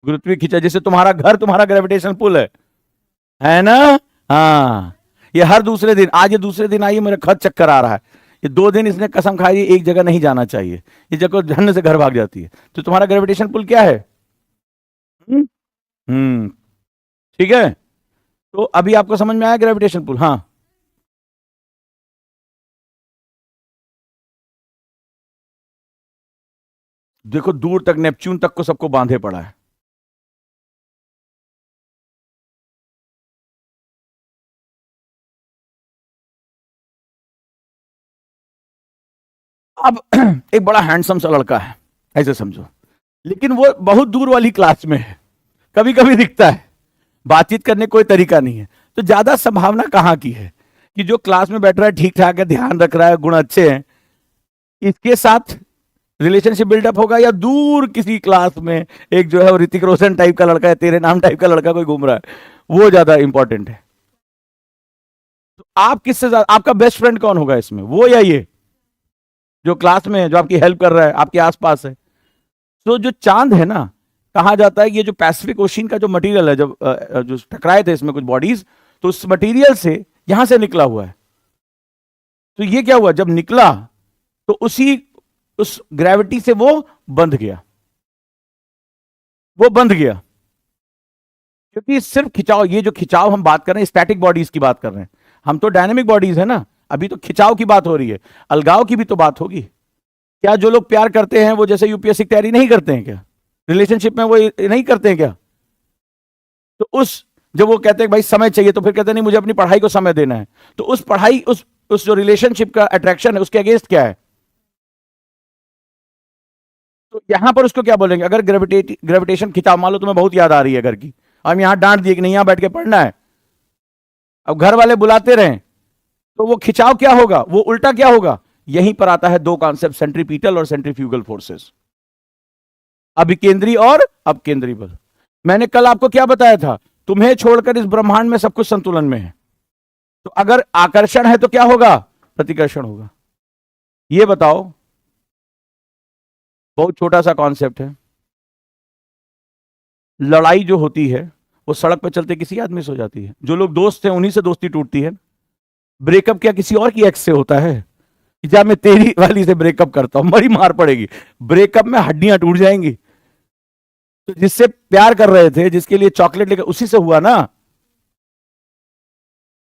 गुरुत्वीय खिंचाव, जैसे तुम्हारा घर तुम्हारा ग्रेविटेशन पुल है ना? हाँ, ये हर दूसरे दिन, आज ये दूसरे दिन आई, मेरा खत चक्कर आ रहा है, ये 2 दिन इसने कसम खाई एक जगह नहीं जाना चाहिए, ये जगह झन्न से घर भाग जाती है। तो तुम्हारा ग्रेविटेशन पुल क्या है? हम्म ठीक है। तो अभी आपको समझ में आया ग्रेविटेशन पुल? हाँ, देखो दूर तक नेपच्यून तक को सबको बांधे पड़ा है। अब एक बड़ा हैंडसम सा लड़का है, ऐसे समझो, लेकिन वो बहुत दूर वाली क्लास में है, कभी कभी दिखता है, बातचीत करने कोई तरीका नहीं है। तो ज्यादा संभावना कहां की है कि जो क्लास में बैठ रहा है, ठीक ठाक है, ध्यान रख रहा है, गुण अच्छे हैं, इसके साथ रिलेशनशिप बिल्डअप होगा, या दूर किसी क्लास में एक जो है वो ऋतिक रोशन टाइप का लड़का है, तेरे नाम टाइप का लड़का कोई घूम रहा है, वो ज्यादा इंपॉर्टेंट है। तो आप किससे ज्यादा, आपका बेस्ट फ्रेंड कौन होगा इसमें, वो या ये जो क्लास में है, जो आपकी हेल्प कर रहा है, आपके आसपास है? तो जो चांद है ना, कहा जाता है कि ये जो पैसिफिक ओशियन का जो मटेरियल है, जब जो टकराए थे इसमें कुछ बॉडीज, तो उस मटेरियल से यहां से निकला हुआ है। तो ये क्या हुआ, जब निकला तो उस ग्रेविटी से वो बंध गया, वो बंध गया, क्योंकि सिर्फ खिंचाव, ये जो खिंचाव हम बात कर रहे हैं स्टैटिक बॉडीज की बात कर रहे हैं, हम तो डायनेमिक बॉडीज है ना, अभी तो खिंचाव की बात हो रही है, अलगाव की भी तो बात होगी। क्या जो लोग प्यार करते हैं वो जैसे यूपीएससी की तैयारी नहीं करते हैं क्या? रिलेशनशिप में वो नहीं करते हैं क्या? तो जब वो कहते हैं भाई समय चाहिए, तो फिर कहते हैं नहीं मुझे अपनी पढ़ाई को समय देना है, तो उस पढ़ाई, उस जो रिलेशनशिप का अट्रैक्शन है, उसके अगेंस्ट क्या है? तो यहां पर उसको क्या बोलेंगे? अगर ग्रेविटेशन खिंचाव, मान लो तुम्हें बहुत याद आ रही है घर की, हम यहां डांट दिए कि नहीं यहां बैठ के पढ़ना है, अब घर वाले बुलाते रहे, तो वो खिंचाव क्या होगा, वो उल्टा क्या होगा? यहीं पर आता है 2 कॉन्सेप्ट, सेंट्रीपिटल और सेंट्रीफ्यूगल फोर्सेस, अभिकेंद्री और अपकेंद्री बल। मैंने कल आपको क्या बताया था? तुम्हें छोड़कर इस ब्रह्मांड में सब कुछ संतुलन में है, तो अगर आकर्षण है तो क्या होगा? प्रतिकर्षण होगा। ये बताओ, बहुत छोटा सा कॉन्सेप्ट है, लड़ाई जो होती है वो सड़क पर चलते किसी आदमी से हो जाती है, जो लोग दोस्त हैं उन्हीं से दोस्ती टूटती है। ब्रेकअप क्या किसी और की एक्स से होता है? कि जब मैं तेरी वाली से ब्रेकअप करता हूं, बड़ी मार पड़ेगी, ब्रेकअप में हड्डियां टूट जाएंगी। तो जिससे प्यार कर रहे थे, जिसके लिए चॉकलेट लेकर, उसी से हुआ ना।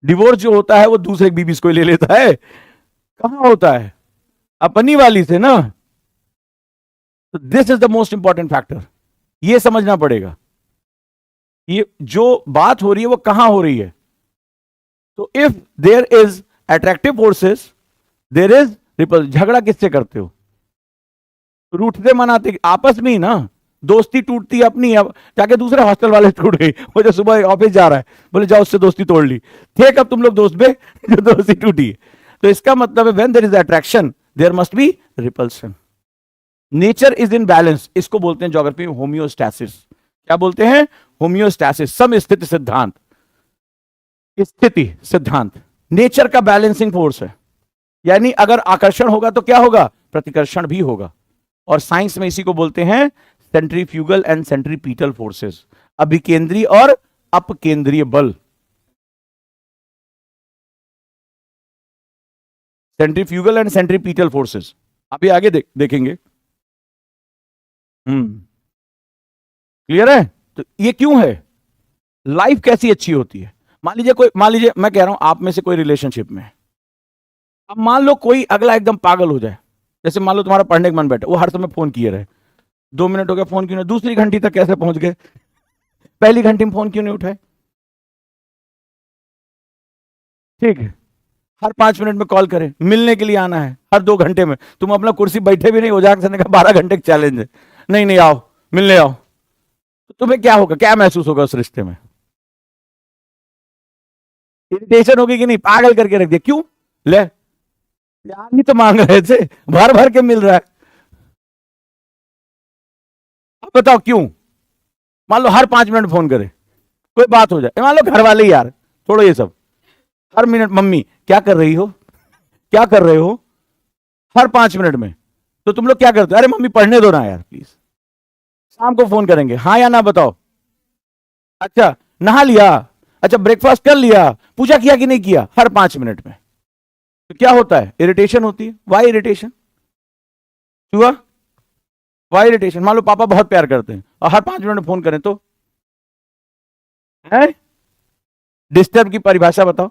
डिवोर्स जो होता है वो दूसरे बीबी को ले लेता है, कहां होता है? अपनी वाली से ना। तो this is the most important factor, ये समझना पड़ेगा, ये जो बात हो रही है वो कहां हो रही है। तो if there is attractive forces, there is repel. झगड़ा किससे करते हो? रूठते मनाते आपस में ही ना, दोस्ती टूटती अपनी, अब जाके दूसरे हॉस्टल वाले टूट गई, वो जो सुबह ऑफिस जा रहा है बोले जाओ उससे दोस्ती तोड़ ली, थे कब तुम लोग दोस्त में जो दोस्ती टूटी। तो इसका मतलब है when there is attraction there must be repulsion. Nature is in balance, इसको बोलते हैं ज्योग्राफी में होम्योस्टैसिस। क्या बोलते हैं? होम्योस्टैसिस, समस्थिति सिद्धांत, स्थिति सिद्धांत। नेचर का बैलेंसिंग फोर्स है, यानी अगर आकर्षण होगा तो क्या होगा? प्रतिकर्षण भी होगा। और साइंस में इसी को बोलते हैं सेंट्रीफ्यूगल एंड सेंट्रीपिटल फोर्सेस, अभिकेंद्रीय और अपकेंद्रीय बल। सेंट्रीफ्यूगल एंड सेंट्रीपिटल फोर्सेस अभी आगे देखेंगे। क्लियर है? तो ये क्यों है? लाइफ कैसी अच्छी होती है। मान लीजिए मैं कह रहा हूं आप में से कोई रिलेशनशिप में है, अब मान लो कोई अगला एकदम पागल हो जाए, जैसे मान लो तुम्हारा पढ़ने का मन बैठा, वो हर समय फोन किए रहे, 2 मिनट हो गया फोन क्यों नहीं, दूसरी घंटी तक कैसे पहुंच गए, पहली घंटी में फोन क्यों नहीं उठाए? ठीक है, हर 5 मिनट में कॉल करे, मिलने के लिए आना है हर 2 घंटे में। तुम अपना कुर्सी बैठे भी नहीं, उजागर सर ने कहा 12 घंटे का चैलेंज है, नहीं नहीं आओ मिलने आओ, तो तुम्हें क्या होगा, क्या महसूस होगा उस रिश्ते में? इरिटेशन होगी कि नहीं? पागल करके रख दिया, क्यों? ले, प्यार ही तो मांग रहे थे, भर भर के मिल रहा है, अब बताओ क्यों? मान लो हर 5 मिनट फोन करे, कोई बात हो जाए, मान लो घर वाले ही यार, छोड़ो ये सब, हर मिनट मम्मी क्या कर रही हो, क्या कर रहे हो, हर 5 मिनट में। तो तुम लोग क्या करते हो, अरे मम्मी पढ़ने दो ना यार प्लीज। शाम को फोन करेंगे, हाँ या ना बताओ? अच्छा, नहा लिया, अच्छा ब्रेकफास्ट कर लिया, पूजा किया कि नहीं किया, हर 5 मिनट में। तो क्या होता है, इरिटेशन होती है। वाई इरिटेशन हुआ? Why irritation? मान लो पापा बहुत प्यार करते हैं और हर 5 मिनट में फोन करें तो है डिस्टर्ब की परिभाषा बताओ।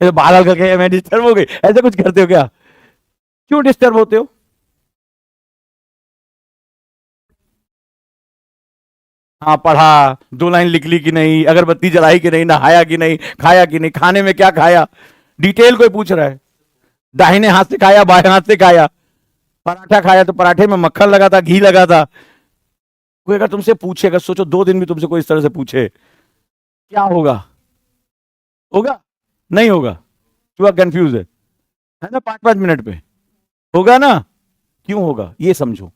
ये बाल हल्का करके मैं डिस्टर्ब हो गई, ऐसा कुछ करते हो क्या? क्यों डिस्टर्ब होते हो? हाँ पढ़ा, 2 लाइन लिख ली कि नहीं, अगरबत्ती जलाई कि नहीं, नहाया कि नहीं, खाया कि नहीं, खाने में क्या खाया, डिटेल कोई पूछ रहा है, दाहिने हाथ से खाया बाएं हाथ से खाया, पराठा खाया तो पराठे में मक्खन लगा था घी लगा था। कोई अगर तुमसे पूछेगा, सोचो 2 दिन भी तुमसे कोई इस तरह से पूछे, क्या होगा? होगा? नहीं होगा? क्यों कंफ्यूज है ना? 5 5 मिनट पे होगा ना? क्यों होगा ये समझो।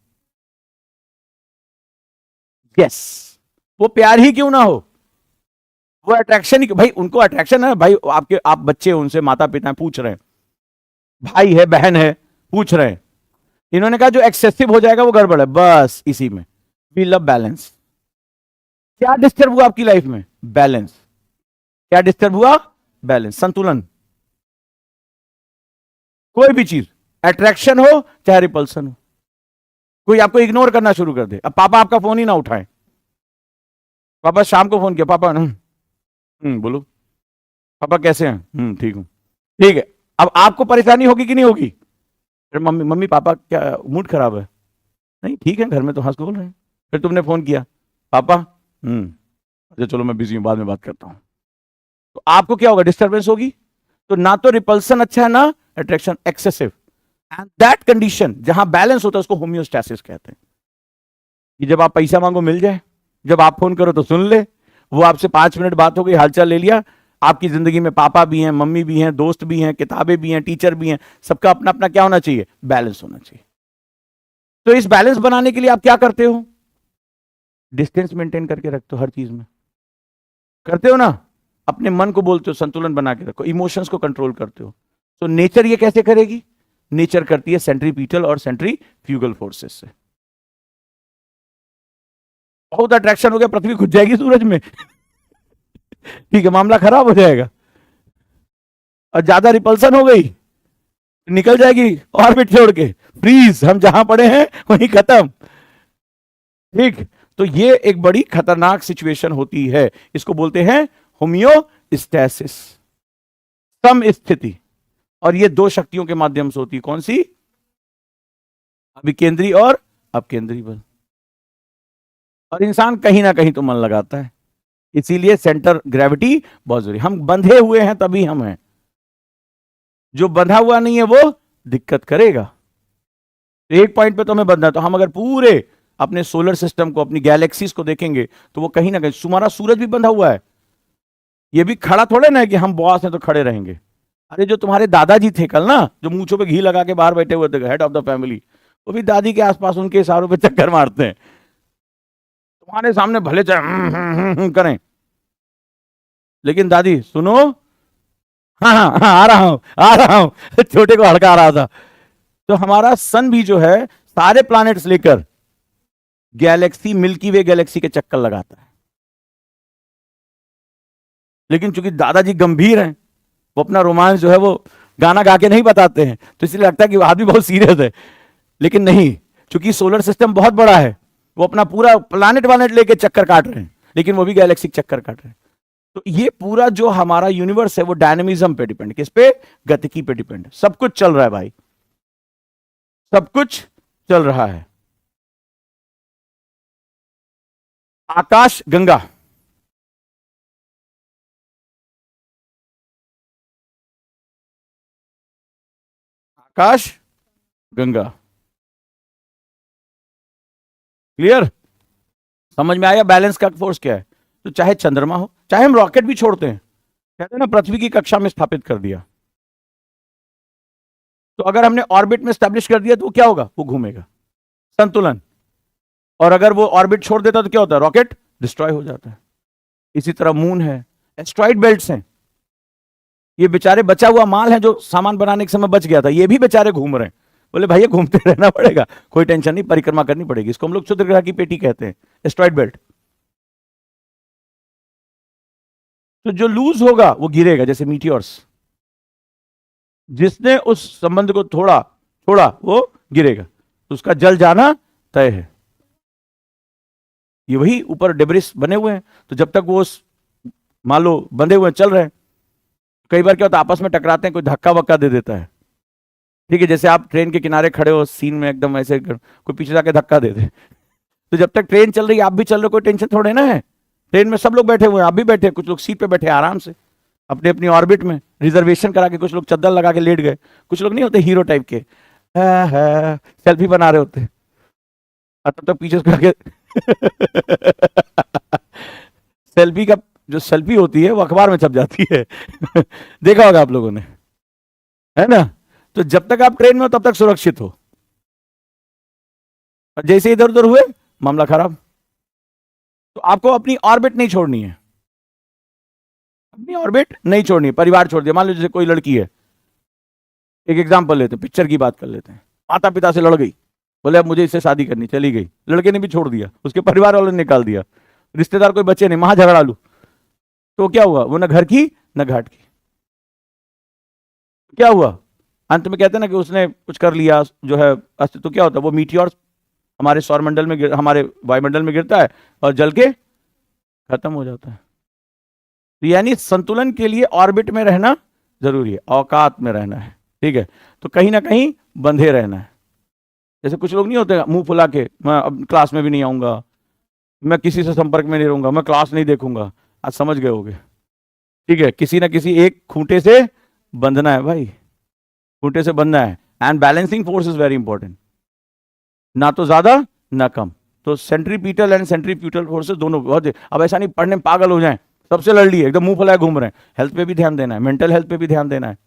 यस, वो प्यार ही क्यों ना हो, वो अट्रैक्शन ही भाई, उनको अट्रैक्शन है भाई, आपके आप बच्चे हो, उनसे माता पिता पूछ रहे हैं, भाई है बहन है पूछ रहे हैं, इन्होंने कहा जो एक्सेसिव हो जाएगा वो गड़बड़ है, बस इसी में। We love balance. क्या डिस्टर्ब हुआ आपकी लाइफ में? बैलेंस। क्या डिस्टर्ब हुआ? बैलेंस, संतुलन। कोई भी चीज, अट्रैक्शन हो चाहे रिपल्सन हो, कोई आपको इग्नोर करना शुरू कर दे, अब पापा आपका फोन ही ना उठाए, पापा शाम को फोन किया, पापा बोलो, पापा कैसे हैं, ठीक हूं, ठीक है। अब आपको परेशानी होगी कि नहीं होगी? फिर मम्मी, मम्मी पापा क्या मूड खराब है, नहीं ठीक है, घर में तो हंस बोल रहे हैं। फिर तुमने फोन किया, पापा अच्छा चलो मैं बिजी हूं, बाद में बात करता हूं, तो आपको क्या होगा, डिस्टर्बेंस होगी। तो ना तो रिपल्सन अच्छा है ना attraction, excessive. And that condition जहां बैलेंस होता है उसको होम्योस्टैसिस कहते हैं, कि जब आप पैसा मांगो मिल जाए, जब आप फोन करो तो सुन ले, वो आपसे 5 मिनट बात हो गई, हालचाल ले लिया। आपकी जिंदगी में पापा भी हैं, मम्मी भी हैं, दोस्त भी हैं, किताबें भी हैं, टीचर भी हैं, सबका अपना अपना क्या होना चाहिए, बैलेंस होना चाहिए। तो इस बैलेंस बनाने के लिए आप क्या करते हो? डिस्टेंस मेंटेन करके रखते हो हर चीज में, करते हो ना? अपने मन को बोलते हो संतुलन बना के रखो, इमोशंस को कंट्रोल करते हो। तो नेचर ये कैसे करेगी? नेचर करती है सेंट्रीपिटल और सेंट्रीफ्यूगल फोर्सेस से। बहुत अट्रैक्शन हो गया, पृथ्वी घुस जाएगी सूरज में ठीक है, मामला खराब हो जाएगा। और ज्यादा रिपल्सन हो गई, निकल जाएगी ऑर्बिट छोड़ के, फ्रीज, हम जहां पड़े हैं वहीं खत्म। ठीक, तो ये एक बड़ी खतरनाक सिचुएशन होती है, इसको बोलते हैं होम्योस्टैसिस, सम स्थिति। और ये 2 शक्तियों के माध्यम से होती है, कौन सी? अभिकेंद्री और अपकेंद्री बल। और इंसान कहीं ना कहीं तो मन लगाता है, इसीलिए सेंटर ग्रेविटी बहुत जरूरी। हम बंधे हुए हैं तभी हम हैं, जो बंधा हुआ नहीं है वो दिक्कत करेगा। तो एक पॉइंट पे तो हमें बंधना, तो हम अगर पूरे अपने सोलर सिस्टम को, अपनी गैलेक्सीज को देखेंगे तो वो कहीं ना कहीं, तुम्हारा सूरज भी बंधा हुआ है, ये भी खड़ा थोड़े ना है कि हम बॉस हैं तो खड़े रहेंगे। अरे जो तुम्हारे दादाजी थे कल ना, जो मूंछों पे घी लगा के बाहर बैठे हुए थे, हेड ऑफ द फैमिली, वो भी दादी के आसपास उनके इशारों पे चक्कर मारते हैं, तुम्हारे सामने भले चाहे करें, लेकिन दादी सुनो, हाँ हाँ हाँ आ रहा हूं आ रहा हूं छोटे को हड़का रहा था। तो हमारा सन भी जो है सारे प्लैनेट्स लेकर गैलेक्सी, मिल्की वे गैलेक्सी के चक्कर लगाता है। लेकिन चूंकि दादाजी गंभीर हैं, वो अपना रोमांस जो है वो गाना गा के नहीं बताते हैं, तो इसलिए लगता है कि वो आदमी बहुत सीरियस है, लेकिन नहीं, चूंकि सोलर सिस्टम बहुत बड़ा है, वो अपना पूरा प्लानिट वानेट लेके चक्कर काट रहे हैं, लेकिन वो भी गैलेक्सी चक्कर काट रहे हैं। तो ये पूरा जो हमारा यूनिवर्स है वो डायनेमिज्म पे डिपेंड, किस पे? गतिकी पे डिपेंड, सब कुछ चल रहा है भाई, सब कुछ चल रहा है। आकाश गंगा, आकाश गंगा। क्लियर? समझ में आया बैलेंस का फोर्स क्या है? तो चाहे चंद्रमा हो, चाहे हम रॉकेट भी छोड़ते हैं, कहते हैं ना पृथ्वी की कक्षा में स्थापित कर दिया, तो अगर हमने ऑर्बिट में स्टैब्लिश कर दिया तो वो क्या होगा? वो घूमेगा, संतुलन। और अगर वो ऑर्बिट छोड़ देता तो क्या होता है? रॉकेट डिस्ट्रॉय हो जाता है। इसी तरह मून है, एस्ट्रॉइड बेल्ट्स हैं, ये बेचारे बचा हुआ माल है जो सामान बनाने के समय बच गया था, ये भी बेचारे घूम रहे हैं। बोले भाई ये घूमते रहना पड़ेगा, कोई टेंशन नहीं, परिक्रमा करनी पड़ेगी। इसको हम लोग क्षुद्रग्रह की पेटी कहते हैं, एस्ट्रॉइड बेल्ट। तो जो लूज होगा वो गिरेगा, जैसे मीटियोर्स। जिसने उस संबंध को छोड़ा वो गिरेगा, तो उसका जल जाना तय है। ये वही ऊपर डेब्रिस बने हुए हैं, तो जब तक वो मान लो बंधे हुए चल रहे हैं, कई बार क्या होता है आपस में टकराते हैं, कोई धक्का वक्का दे देता है, ठीक है, जैसे आप ट्रेन के किनारे खड़े हो सीन में एकदम ऐसे, कोई पीछे जाके धक्का दे दे, तो जब तक ट्रेन चल रही है आप भी चल रहे हो, कोई टेंशन थोड़े ना है। ट्रेन में सब लोग बैठे हुए हैं, आप भी बैठे, कुछ लोग सीट पे बैठे आराम से अपनी अपनी ऑर्बिट में, रिजर्वेशन करा के, कुछ लोग चद्दर लगा के लेट गए, कुछ लोग नहीं होते हीरो टाइप के, सेल्फी बना रहे होते, तब तक पीछे करके सेल्फी का जो सेल्फी होती है वो अखबार में छप जाती है देखा होगा आप लोगों ने, है ना? तो जब तक आप ट्रेन में हो तब तक सुरक्षित हो, और जैसे इधर उधर हुए मामला खराब। तो आपको अपनी ऑर्बिट नहीं छोड़नी है, अपनी ऑर्बिट नहीं छोड़नी है, परिवार छोड़ दिया। मान लो जैसे कोई लड़की है, एक एग्जांपल लेते हैं, पिक्चर की बात कर लेते हैं, माता पिता से लड़ गई, बोले अब मुझे इससे शादी करनी, चली गई, लड़के ने भी छोड़ दिया, उसके परिवार वालों ने निकाल दिया, रिश्तेदार कोई बचे नहीं, महा झगड़ा लू, तो क्या हुआ? वो न घर की न घाट की। क्या हुआ? अंत में कहते हैं ना कि उसने कुछ कर लिया जो है अस्तित्व, तो क्या होता है? वो मीटियोर हमारे सौरमंडल में हमारे वायुमंडल में गिरता है और जल के खत्म हो जाता है। तो यानी संतुलन के लिए ऑर्बिट में रहना जरूरी है, औकात में रहना है, ठीक है? तो कहीं ना कहीं बंधे रहना है। जैसे कुछ लोग नहीं होते मुंह फुला के, मैं अब क्लास में भी नहीं आऊंगा, मैं किसी से संपर्क में नहीं रहूंगा, मैं क्लास नहीं देखूंगा। आज समझ गए होगे, ठीक है? किसी ना किसी एक खूंटे से बंधना है भाई, खूंटे से बंधना है। And balancing force is very important, ना तो ज्यादा ना कम। तो सेंट्रीपिटल एंड सेंट्रीफ्यूगल फोर्सेस दोनों बहुत। अब ऐसा नहीं पढ़ने में पागल हो जाए, सबसे लड़ लिए, एकदम मुंह फुलाए घूम रहे हैं। हेल्थ पे भी ध्यान देना है, मेंटल हेल्थ पे भी ध्यान देना है,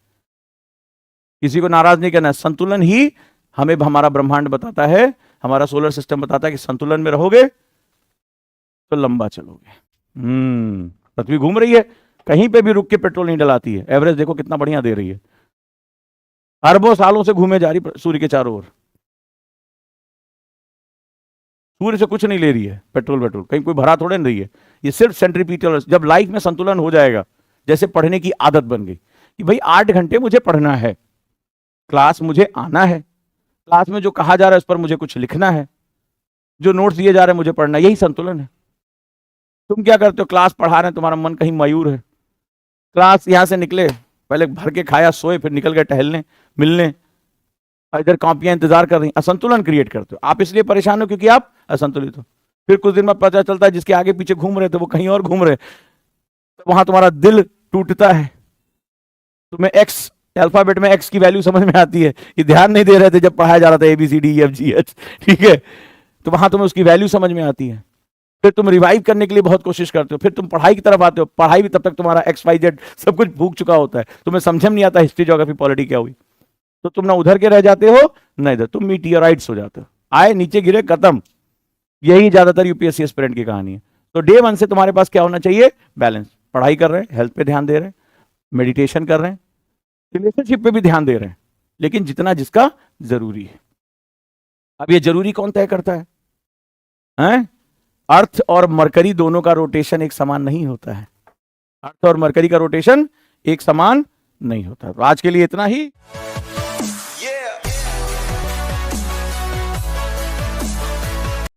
किसी को नाराज नहीं करना है। संतुलन ही हमें हमारा ब्रह्मांड बताता है, हमारा सोलर सिस्टम बताता है कि संतुलन में रहोगे तो लंबा चलोगे। पृथ्वी घूम रही है, कहीं पे भी रुक के पेट्रोल नहीं डलाती है, एवरेज देखो कितना बढ़िया दे रही है, अरबों सालों से घूमे जा रही सूर्य के चारों ओर, सूर्य से कुछ नहीं ले रही है पेट्रोल, कहीं कोई भरा थोड़े नहीं रही है। ये सिर्फ सेंट्रीपिटल। जब लाइफ में संतुलन हो जाएगा, जैसे पढ़ने की आदत बन गई कि भाई 8 घंटे मुझे पढ़ना है, क्लास मुझे आना है, क्लास में जो कहा जा रहा है उस पर मुझे कुछ लिखना है, जो नोट्स दिए जा रहे हैं मुझे पढ़ना, यही संतुलन है। तुम क्या करते हो? क्लास पढ़ा रहे हैं, तुम्हारा मन कहीं मयूर है, क्लास यहां से निकले, पहले भर के खाया, सोए, फिर निकल गए टहलने मिलने, इधर कॉपियां इंतजार कर रही, असंतुलन क्रिएट करते हो आप। इसलिए परेशान हो क्योंकि आप असंतुलित हो। फिर कुछ दिन में पता चलता है जिसके आगे पीछे घूम रहे थे वो कहीं और घूम रहे, तो वहां तुम्हारा दिल टूटता है। तुम्हें एक्स अल्फाबेट में एक्स की वैल्यू समझ में आती है, ये ध्यान नहीं दे रहे थे जब पढ़ाया जा रहा था ABCDEFGH, ठीक है? तो वहां तुम्हें उसकी वैल्यू समझ में आती है, फिर तुम रिवाइव करने के लिए बहुत कोशिश करते हो, फिर तुम पढ़ाई की तरफ आते हो, पढ़ाई भी तब तक तुम्हारा XYZ सब कुछ भूख चुका होता है, तुम्हें समझ में नहीं आता हिस्ट्री ज्योग्राफी पॉलिटी क्या हुई, तो तुम ना उधर के रह जाते हो ना इधर, तुम मीटियोराइट्स हो जाते हो, आए नीचे गिरे खत्म। यही ज्यादातर UPSC एस्पिरेंट की कहानी है। तो डे 1 से तुम्हारे पास क्या होना चाहिए? बैलेंस। पढ़ाई कर रहे हैं, हेल्थ पे ध्यान दे रहे हैं, मेडिटेशन कर रहे हैं, रिलेशनशिप पे भी ध्यान दे रहे हैं, लेकिन जितना जिसका जरूरी है। अब ये जरूरी कौन तय करता है? हैं? अर्थ और मरकरी दोनों का रोटेशन एक समान नहीं होता है, अर्थ और मरकरी का रोटेशन एक समान नहीं होता। तो आज के लिए इतना ही।